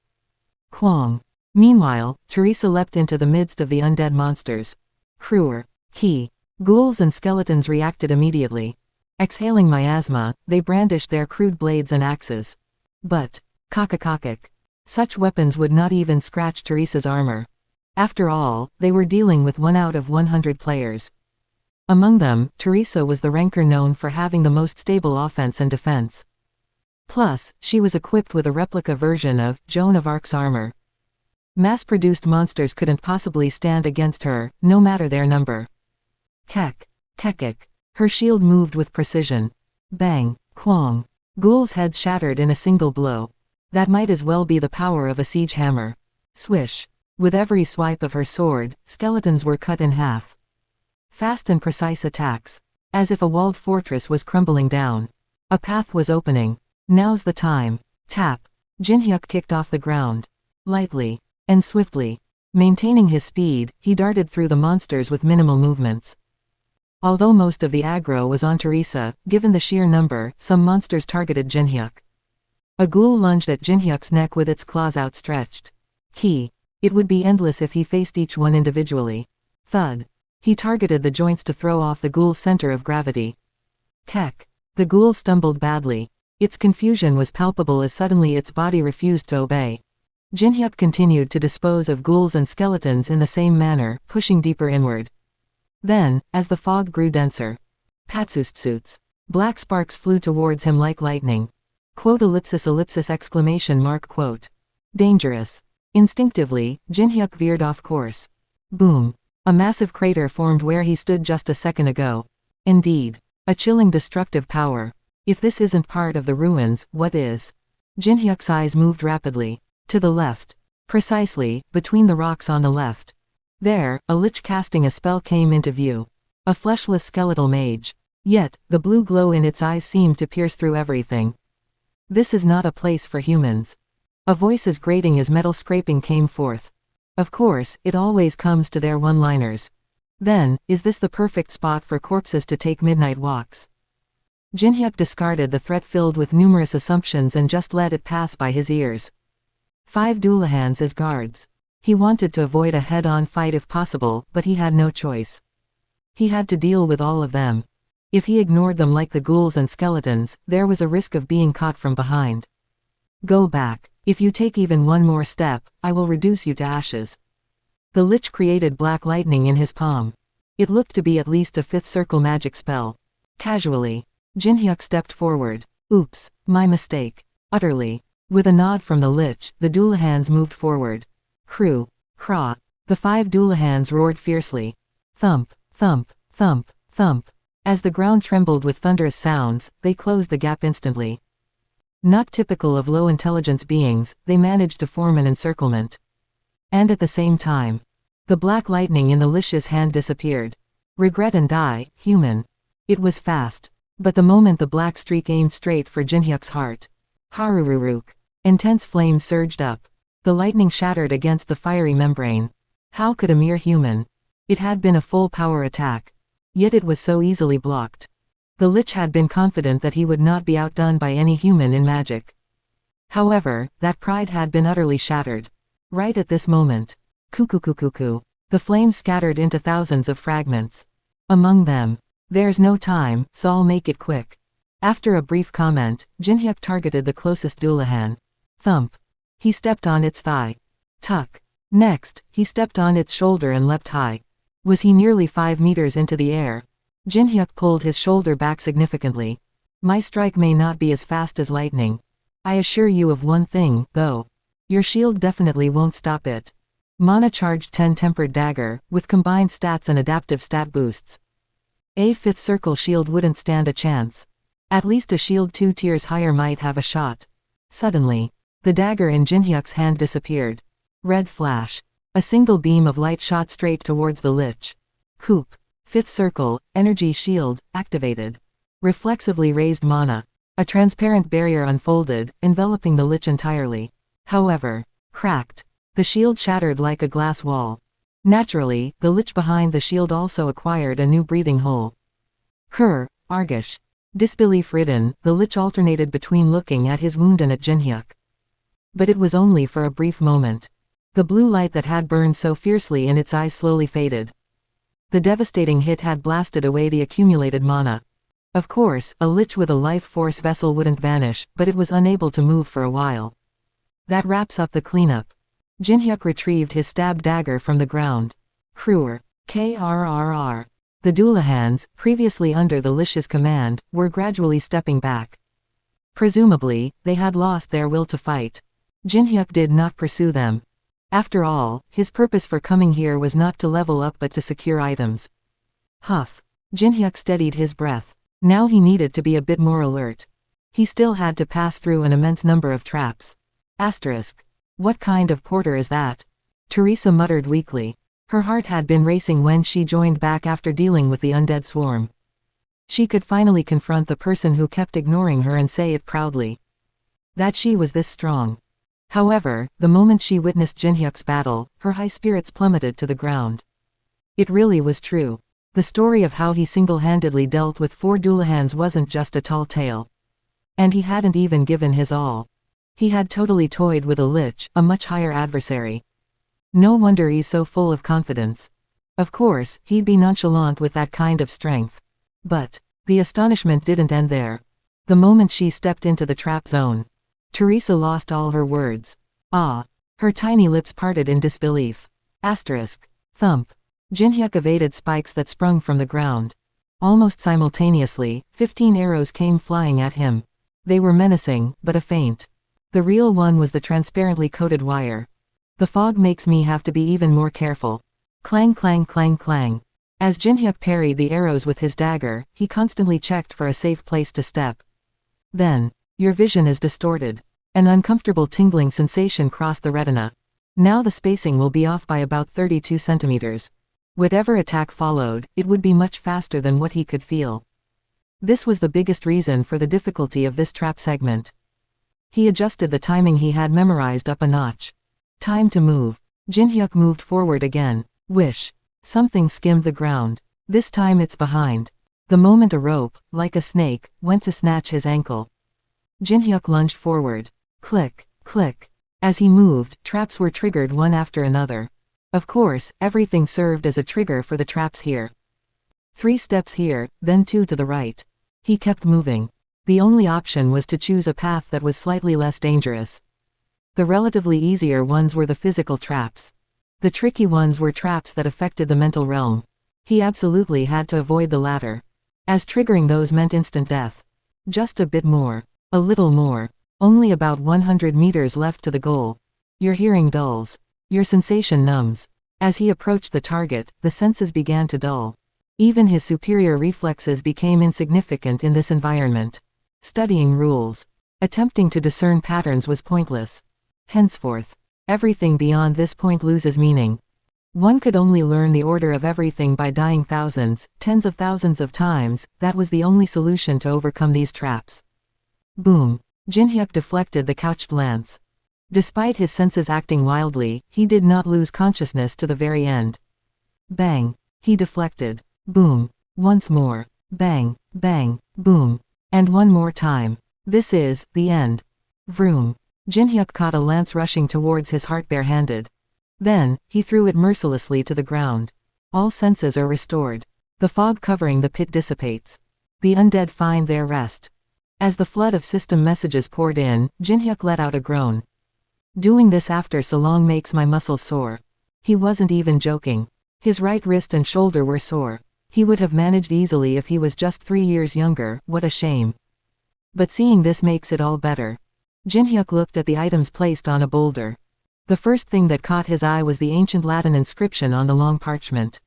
Kwong. Meanwhile, Teresa leapt into the midst of the undead monsters. Kruer. Ki. Ghouls and skeletons reacted immediately. Exhaling miasma, they brandished their crude blades and axes. But, kakakakak. Such weapons would not even scratch Teresa's armor. After all, they were dealing with 1 out of 100 players. Among them, Teresa was the ranker known for having the most stable offense and defense. Plus, she was equipped with a replica version of Joan of Arc's armor. Mass-produced monsters couldn't possibly stand against her, no matter their number. Kek. Kekik. Her shield moved with precision. Bang. Kwong. Ghouls' heads shattered in a single blow. That might as well be the power of a siege hammer. Swish. With every swipe of her sword, skeletons were cut in half. Fast and precise attacks. As if a walled fortress was crumbling down. A path was opening. Now's the time. Tap. Jinhyuk kicked off the ground. Lightly. And swiftly. Maintaining his speed, he darted through the monsters with minimal movements. Although most of the aggro was on Teresa, given the sheer number, some monsters targeted Jinhyuk. A ghoul lunged at Jinhyuk's neck with its claws outstretched. Ki. It would be endless if he faced each one individually. Thud. He targeted the joints to throw off the ghoul's center of gravity. Kek. The ghoul stumbled badly. Its confusion was palpable as suddenly its body refused to obey. Jinhyuk continued to dispose of ghouls and skeletons in the same manner, pushing deeper inward. Then, as the fog grew denser, patsoostsuits. Black sparks flew towards him like lightning. Quote exclamation mark quote. Dangerous. Instinctively, Jinhyuk veered off course. Boom. A massive crater formed where he stood just a second ago. Indeed. A chilling destructive power. If this isn't part of the ruins, what is? Jinhyuk's eyes moved rapidly. To the left. Precisely, between the rocks on the left. There, a lich casting a spell came into view. A fleshless skeletal mage. Yet, the blue glow in its eyes seemed to pierce through everything. This is not a place for humans. A voice as grating as metal scraping came forth. Of course, it always comes to their one-liners. Then, is this the perfect spot for corpses to take midnight walks? Jinhyuk discarded the threat filled with numerous assumptions and just let it pass by his ears. 5 Doolahans as guards. He wanted to avoid a head-on fight if possible, but he had no choice. He had to deal with all of them. If he ignored them like the ghouls and skeletons, there was a risk of being caught from behind. Go back. If you take even one more step, I will reduce you to ashes. The lich created black lightning in his palm. It looked to be at least a 5th circle magic spell. Casually, Jinhyuk stepped forward. Oops, my mistake. Utterly. With a nod from the lich, the Doolahans moved forward. Crew. Craw. The 5 Doolahans roared fiercely. Thump, thump, thump, thump. As the ground trembled with thunderous sounds, they closed the gap instantly. Not typical of low-intelligence beings, they managed to form an encirclement. And at the same time, the black lightning in the lich's hand disappeared. Regret and die, human. It was fast. But the moment the black streak aimed straight for Jinhyuk's heart. Harururuk. Intense flames surged up. The lightning shattered against the fiery membrane. How could a mere human? It had been a full power attack. Yet it was so easily blocked. The lich had been confident that he would not be outdone by any human in magic. However, that pride had been utterly shattered. Right at this moment. Cuckoo. The flames scattered into thousands of fragments. Among them. There's no time, so I'll make it quick. After a brief comment, Jinhyuk targeted the closest Doolahan. Thump. He stepped on its thigh. Tuck. Next, he stepped on its shoulder and leapt high. Was he nearly 5 meters into the air? Jinhyuk pulled his shoulder back significantly. My strike may not be as fast as lightning. I assure you of one thing, though. Your shield definitely won't stop it. Mana charged 10 tempered dagger, with combined stats and adaptive stat boosts. A 5th circle shield wouldn't stand a chance. At least a shield 2 tiers higher might have a shot. Suddenly, the dagger in Jinhyuk's hand disappeared. Red flash. A single beam of light shot straight towards the lich. Coop. 5th circle, energy shield, activated. Reflexively raised mana. A transparent barrier unfolded, enveloping the lich entirely. However, cracked. The shield shattered like a glass wall. Naturally, the lich behind the shield also acquired a new breathing hole. Argish. Disbelief-ridden, the lich alternated between looking at his wound and at Jinhyuk. But it was only for a brief moment. The blue light that had burned so fiercely in its eyes slowly faded. The devastating hit had blasted away the accumulated mana. Of course, a lich with a life force vessel wouldn't vanish, but it was unable to move for a while. That wraps up the cleanup. Jinhyuk retrieved his stab dagger from the ground. KRRR. The Doolahans, previously under the lich's command, were gradually stepping back. Presumably, they had lost their will to fight. Jinhyuk did not pursue them. After all, his purpose for coming here was not to level up but to secure items. Huff. Jinhyuk steadied his breath. Now he needed to be a bit more alert. He still had to pass through an immense number of traps. Asterisk. What kind of porter is that? Teresa muttered weakly. Her heart had been racing when she joined back after dealing with the undead swarm. She could finally confront the person who kept ignoring her and say it proudly. That she was this strong. However, the moment she witnessed Jinhyuk's battle, her high spirits plummeted to the ground. It really was true. The story of how he single-handedly dealt with 4 Doolahans wasn't just a tall tale. And he hadn't even given his all. He had totally toyed with a lich, a much higher adversary. No wonder he's so full of confidence. Of course, he'd be nonchalant with that kind of strength. But the astonishment didn't end there. The moment she stepped into the trap zone, Teresa lost all her words. Ah. Her tiny lips parted in disbelief. Asterisk. Thump. Jinhyuk evaded spikes that sprung from the ground. Almost simultaneously, 15 arrows came flying at him. They were menacing, but a feint. The real one was the transparently coated wire. The fog makes me have to be even more careful. Clang clang clang clang. As Jinhyuk parried the arrows with his dagger, he constantly checked for a safe place to step. Then, your vision is distorted. An uncomfortable tingling sensation crossed the retina. Now the spacing will be off by about 32 centimeters. Whatever attack followed, it would be much faster than what he could feel. This was the biggest reason for the difficulty of this trap segment. He adjusted the timing he had memorized up a notch. Time to move. Jinhyuk moved forward again. Wish. Something skimmed the ground. This time it's behind. The moment a rope, like a snake, went to snatch his ankle. Jinhyuk lunged forward. Click, click. As he moved, traps were triggered one after another. Of course, everything served as a trigger for the traps here. 3 steps here, then 2 to the right. He kept moving. The only option was to choose a path that was slightly less dangerous. The relatively easier ones were the physical traps. The tricky ones were traps that affected the mental realm. He absolutely had to avoid the latter, as triggering those meant instant death. Just a bit more. A little more. Only about 100 meters left to the goal. Your hearing dulls. Your sensation numbs. As he approached the target, the senses began to dull. Even his superior reflexes became insignificant in this environment. Studying rules. Attempting to discern patterns was pointless. Henceforth, everything beyond this point loses meaning. One could only learn the order of everything by dying thousands, tens of thousands of times. That was the only solution to overcome these traps. Boom. Jinhyuk deflected the couched lance. Despite his senses acting wildly, he did not lose consciousness to the very end. Bang. He deflected. Boom. Once more. Bang, bang, boom. And one more time. This is the end. Vroom. Jinhyuk caught a lance rushing towards his heart barehanded. Then, he threw it mercilessly to the ground. All senses are restored. The fog covering the pit dissipates. The undead find their rest. As the flood of system messages poured in, Jinhyuk let out a groan. Doing this after so long makes my muscles sore. He wasn't even joking. His right wrist and shoulder were sore. He would have managed easily if he was just 3 years younger. What a shame. But seeing this makes it all better. Jinhyuk looked at the items placed on a boulder. The first thing that caught his eye was the ancient Latin inscription on the long parchment.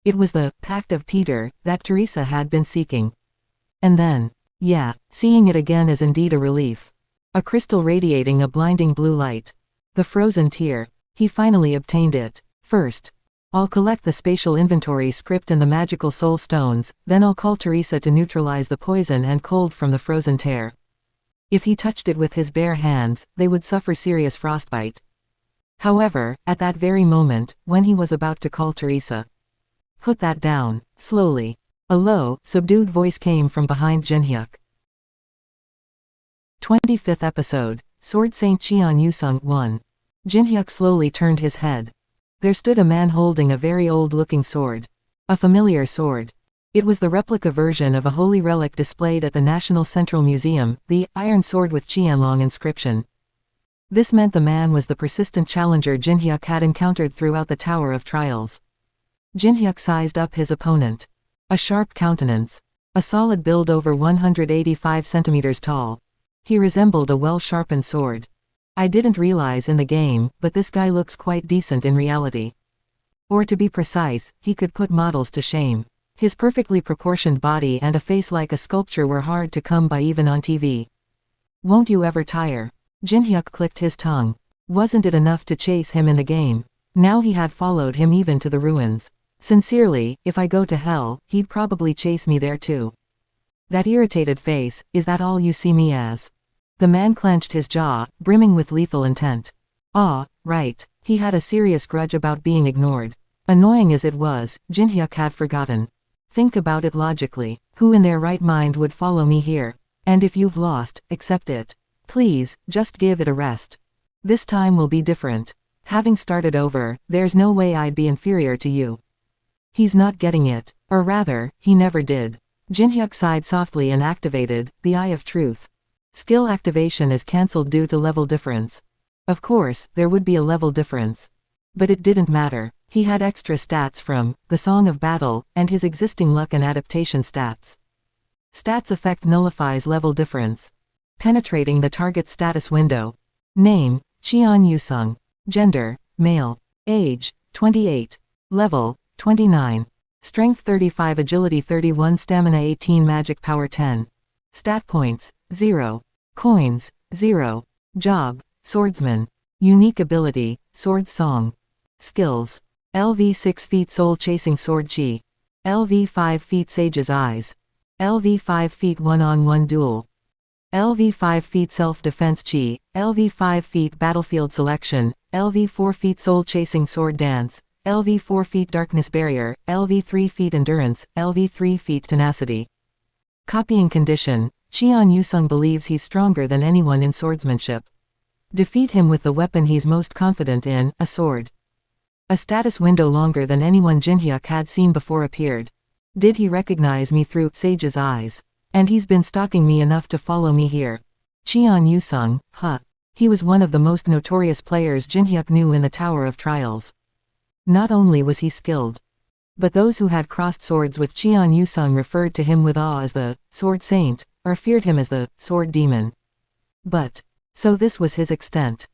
It was the Pact of Peter that Teresa had been seeking. And then, seeing it again is indeed a relief. A crystal radiating a blinding blue light. The frozen tear. He finally obtained it. First, I'll collect the spatial inventory script and the magical soul stones, then I'll call Teresa to neutralize the poison and cold from the frozen tear. If he touched it with his bare hands, they would suffer serious frostbite. However, at that very moment, when he was about to call Teresa. Put that down, slowly. A low, subdued voice came from behind Jinhyuk. 25th episode, Sword Saint Cheon Yusung 1. Jinhyuk slowly turned his head. There stood a man holding a very old-looking sword. A familiar sword. It was the replica version of a holy relic displayed at the National Central Museum, the iron sword with Qianlong inscription. This meant the man was the persistent challenger Jinhyuk had encountered throughout the Tower of Trials. Jinhyuk sized up his opponent. A sharp countenance. A solid build over 185 centimeters tall. He resembled a well-sharpened sword. I didn't realize in the game, but this guy looks quite decent in reality. Or to be precise, he could put models to shame. His perfectly proportioned body and a face like a sculpture were hard to come by even on TV. Won't you ever tire? Jinhyuk clicked his tongue. Wasn't it enough to chase him in the game? Now he had followed him even to the ruins. Sincerely, if I go to hell, he'd probably chase me there too. That irritated face, is that all you see me as? The man clenched his jaw, brimming with lethal intent. Ah, right. He had a serious grudge about being ignored. Annoying as it was, Jinhyuk had forgotten. Think about it logically. Who in their right mind would follow me here? And if you've lost, accept it. Please, just give it a rest. This time will be different. Having started over, there's no way I'd be inferior to you. He's not getting it. Or rather, he never did. Jinhyuk sighed softly and activated the Eye of Truth. Skill activation is cancelled due to level difference. Of course, there would be a level difference. But it didn't matter. He had extra stats from the Song of Battle and his existing luck and adaptation stats. Stats effect nullifies level difference. Penetrating the target status window. Name, Cheon Yusung. Gender, male. Age, 28. Level, 29. Strength 35, Agility 31, Stamina 18, Magic Power 10. Stat points, 0. Coins, 0. Job, Swordsman. Unique ability, Sword Song. Skills. LV 6 feet Soul Chasing Sword Chi. LV 5 feet Sage's Eyes. LV 5 feet One-on-One Duel. LV 5 feet Self-Defense Chi. LV 5 feet Battlefield Selection. LV 4 feet Soul Chasing Sword Dance. LV 4 feet Darkness Barrier. LV 3 feet Endurance. LV 3 feet Tenacity. Copying Condition. Cheon Yusung believes he's stronger than anyone in swordsmanship. Defeat him with the weapon he's most confident in, a sword. A status window longer than anyone Jinhyuk had seen before appeared. Did he recognize me through Sage's Eyes? And he's been stalking me enough to follow me here. Cheon Yusung, huh. He was one of the most notorious players Jinhyuk knew in the Tower of Trials. Not only was he skilled, but those who had crossed swords with Cheon Yusung referred to him with awe as the Sword Saint, or feared him as the Sword Demon. But, so this was his extent.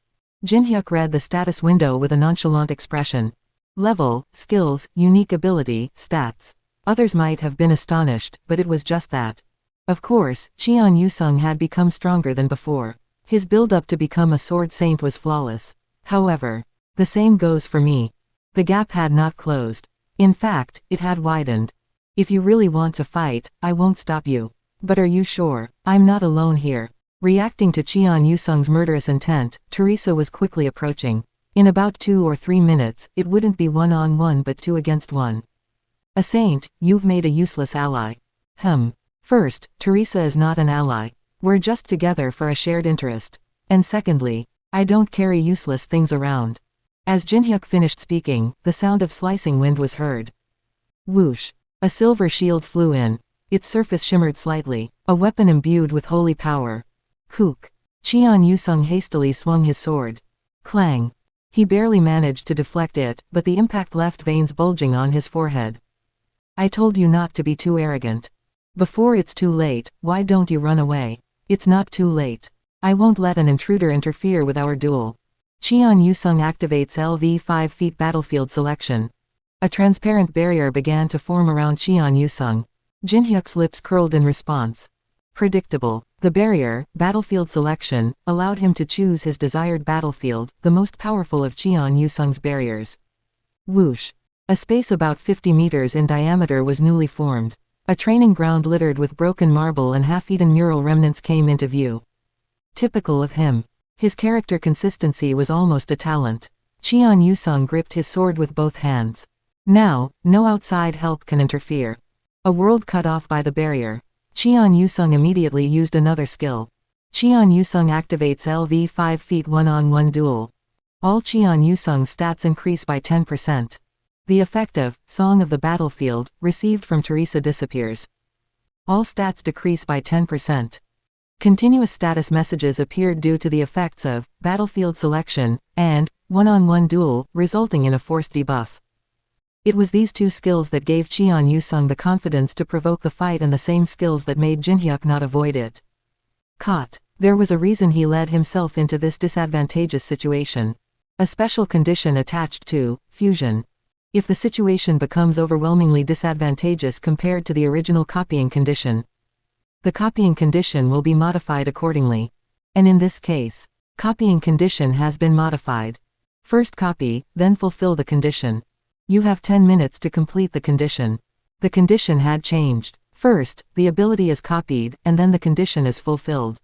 Jinhyuk read the status window with a nonchalant expression. Level, skills, unique ability, stats. Others might have been astonished, but it was just that. Of course, Cheon Yusung had become stronger than before. His build-up to become a Sword Saint was flawless. However, the same goes for me. The gap had not closed. In fact, it had widened. If you really want to fight, I won't stop you. But are you sure? I'm not alone here. Reacting to Cheon Yusung's murderous intent, Teresa was quickly approaching. In about 2 or 3 minutes, it wouldn't be 1-on-1 but 2 against 1. A saint, you've made a useless ally. First, Teresa is not an ally. We're just together for a shared interest. And secondly, I don't carry useless things around. As Jinhyuk finished speaking, the sound of slicing wind was heard. Whoosh! A silver shield flew in. Its surface shimmered slightly, a weapon imbued with holy power. Kook! Cheon Yusung hastily swung his sword. Clang! He barely managed to deflect it, but the impact left veins bulging on his forehead. I told you not to be too arrogant. Before it's too late, why don't you run away? It's not too late. I won't let an intruder interfere with our duel. Cheon Yusung activates LV 5 feet Battlefield Selection. A transparent barrier began to form around Cheon Yusung. Jinhyuk's lips curled in response. Predictable. The barrier, Battlefield Selection, allowed him to choose his desired battlefield, the most powerful of Cheon Yusung's barriers. Whoosh! A space about 50 meters in diameter was newly formed. A training ground littered with broken marble and half-eaten mural remnants came into view. Typical of him. His character consistency was almost a talent. Cheon Yusung gripped his sword with both hands. Now, no outside help can interfere. A world cut off by the barrier. Cheon Yusung immediately used another skill. Cheon Yusung activates LV 5 feet One-on-One Duel. All Cheon Yusung's stats increase by 10%. The effect of Song of the Battlefield, received from Teresa disappears. All stats decrease by 10%. Continuous status messages appeared due to the effects of Battlefield Selection and One-on-One Duel, resulting in a forced debuff. It was these two skills that gave Cheon Yusung the confidence to provoke the fight and the same skills that made Jinhyuk not avoid it. Caught. There was a reason he led himself into this disadvantageous situation. A special condition attached to fusion. If the situation becomes overwhelmingly disadvantageous compared to the original copying condition, the copying condition will be modified accordingly. And in this case, copying condition has been modified. First copy, then fulfill the condition. You have 10 minutes to complete the condition. The condition had changed. First, the ability is copied, and then the condition is fulfilled.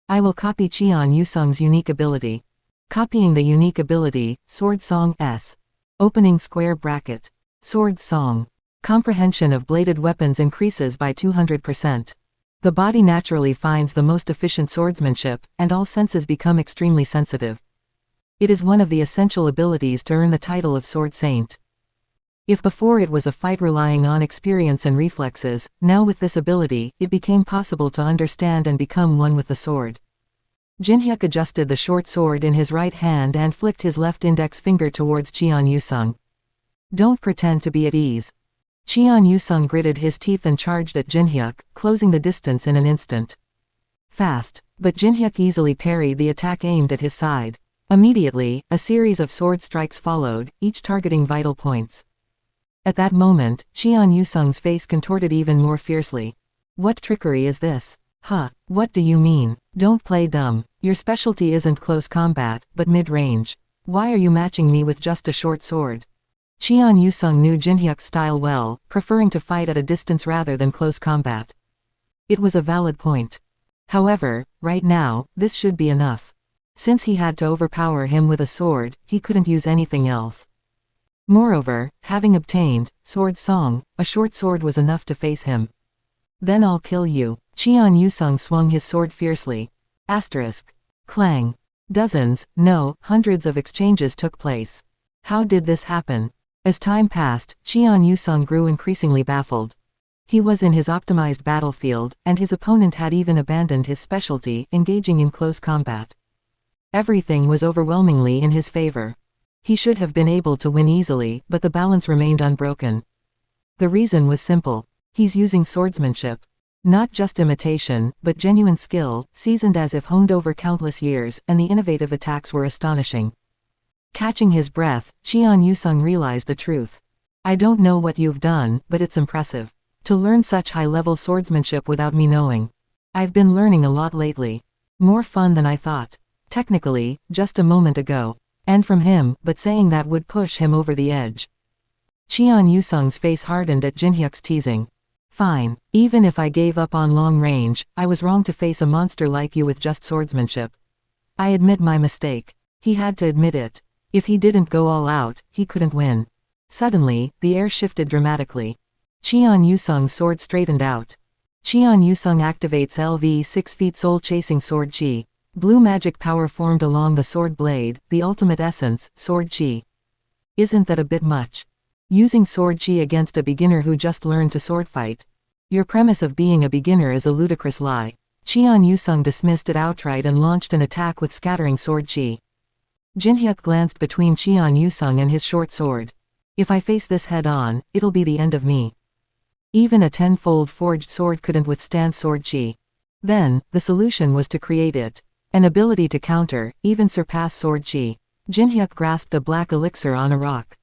I will copy Cheon Yusung's unique ability. Copying the unique ability, Sword Song S. Opening square bracket. Sword Song. Comprehension of bladed weapons increases by 200%. The body naturally finds the most efficient swordsmanship, and all senses become extremely sensitive. It is one of the essential abilities to earn the title of Sword Saint. If before it was a fight relying on experience and reflexes, now with this ability, it became possible to understand and become one with the sword. Jinhyuk adjusted the short sword in his right hand and flicked his left index finger towards Cheon Yusung. Don't pretend to be at ease. Cheon Yusung gritted his teeth and charged at Jinhyuk, closing the distance in an instant. Fast. But Jinhyuk easily parried the attack aimed at his side. Immediately, a series of sword strikes followed, each targeting vital points. At that moment, Cheon Yusung's face contorted even more fiercely. What trickery is this? Huh, what do you mean? Don't play dumb. Your specialty isn't close combat, but mid-range. Why are you matching me with just a short sword? Cheon Yusung knew Jinhyuk's style well, preferring to fight at a distance rather than close combat. It was a valid point. However, right now, this should be enough. Since he had to overpower him with a sword, he couldn't use anything else. Moreover, having obtained Sword Song, a short sword was enough to face him. Then I'll kill you. Cheon Yusung swung his sword fiercely. Asterisk. Clang. Dozens, no, hundreds of exchanges took place. How did this happen? As time passed, Cheon Yusung grew increasingly baffled. He was in his optimized battlefield, and his opponent had even abandoned his specialty, engaging in close combat. Everything was overwhelmingly in his favor. He should have been able to win easily, but the balance remained unbroken. The reason was simple. He's using swordsmanship. Not just imitation, but genuine skill, seasoned as if honed over countless years, and the innovative attacks were astonishing. Catching his breath, Cheon Yusung realized the truth. I don't know what you've done, but it's impressive. To learn such high-level swordsmanship without me knowing. I've been learning a lot lately. More fun than I thought. Technically, just a moment ago. And from him, but saying that would push him over the edge. Cheon Yusung's face hardened at Jinhyuk's teasing. Fine, even if I gave up on long range, I was wrong to face a monster like you with just swordsmanship. I admit my mistake. He had to admit it. If he didn't go all out, he couldn't win. Suddenly, the air shifted dramatically. Cheon Yusung's sword straightened out. Cheon Yusung activates LV 6 feet soul-chasing sword chi. Blue magic power formed along the sword blade, the ultimate essence, sword chi. Isn't that a bit much? Using sword chi against a beginner who just learned to swordfight. Your premise of being a beginner is a ludicrous lie. Cheon Yusung dismissed it outright and launched an attack with scattering sword chi. Jinhyuk glanced between Cheon Yusung and his short sword. If I face this head-on, it'll be the end of me. Even a tenfold forged sword couldn't withstand sword chi. Then, the solution was to create it. An ability to counter, even surpass sword chi. Jinhyuk grasped a black elixir on a rock.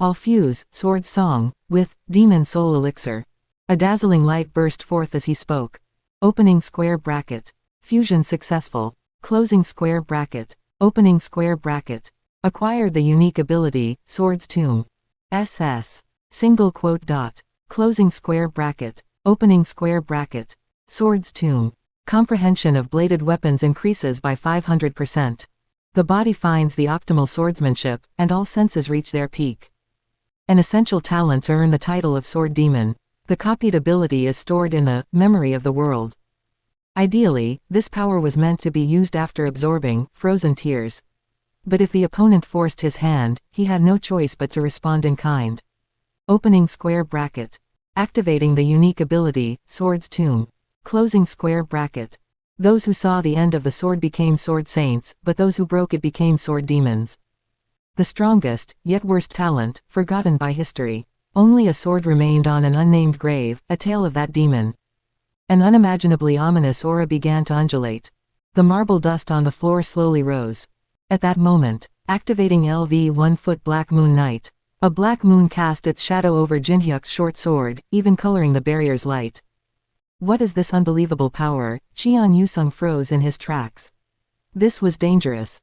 I'll fuse Sword Song with Demon Soul Elixir. A dazzling light burst forth as he spoke. Opening square bracket. Fusion successful. Closing square bracket. Opening square bracket. Acquired the unique ability, Sword's Tomb. SS. Single quote dot. Closing square bracket. Opening square bracket. Sword's Tomb. Comprehension of bladed weapons increases by 500%. The body finds the optimal swordsmanship, and all senses reach their peak. An essential talent to earn the title of Sword Demon. The copied ability is stored in the memory of the world. Ideally, this power was meant to be used after absorbing frozen tears. But if the opponent forced his hand, he had no choice but to respond in kind. Opening square bracket. Activating the unique ability, Sword's Tomb. Closing square bracket. Those who saw the end of the sword became sword saints, but those who broke it became sword demons. The strongest, yet worst talent, forgotten by history. Only a sword remained on an unnamed grave, a tale of that demon. An unimaginably ominous aura began to undulate. The marble dust on the floor slowly rose. At that moment, activating LV 1-foot Black Moon Night. A black moon cast its shadow over Jinhyuk's short sword, even coloring the barrier's light. What is this unbelievable power? Cheon Yusung froze in his tracks. This was dangerous.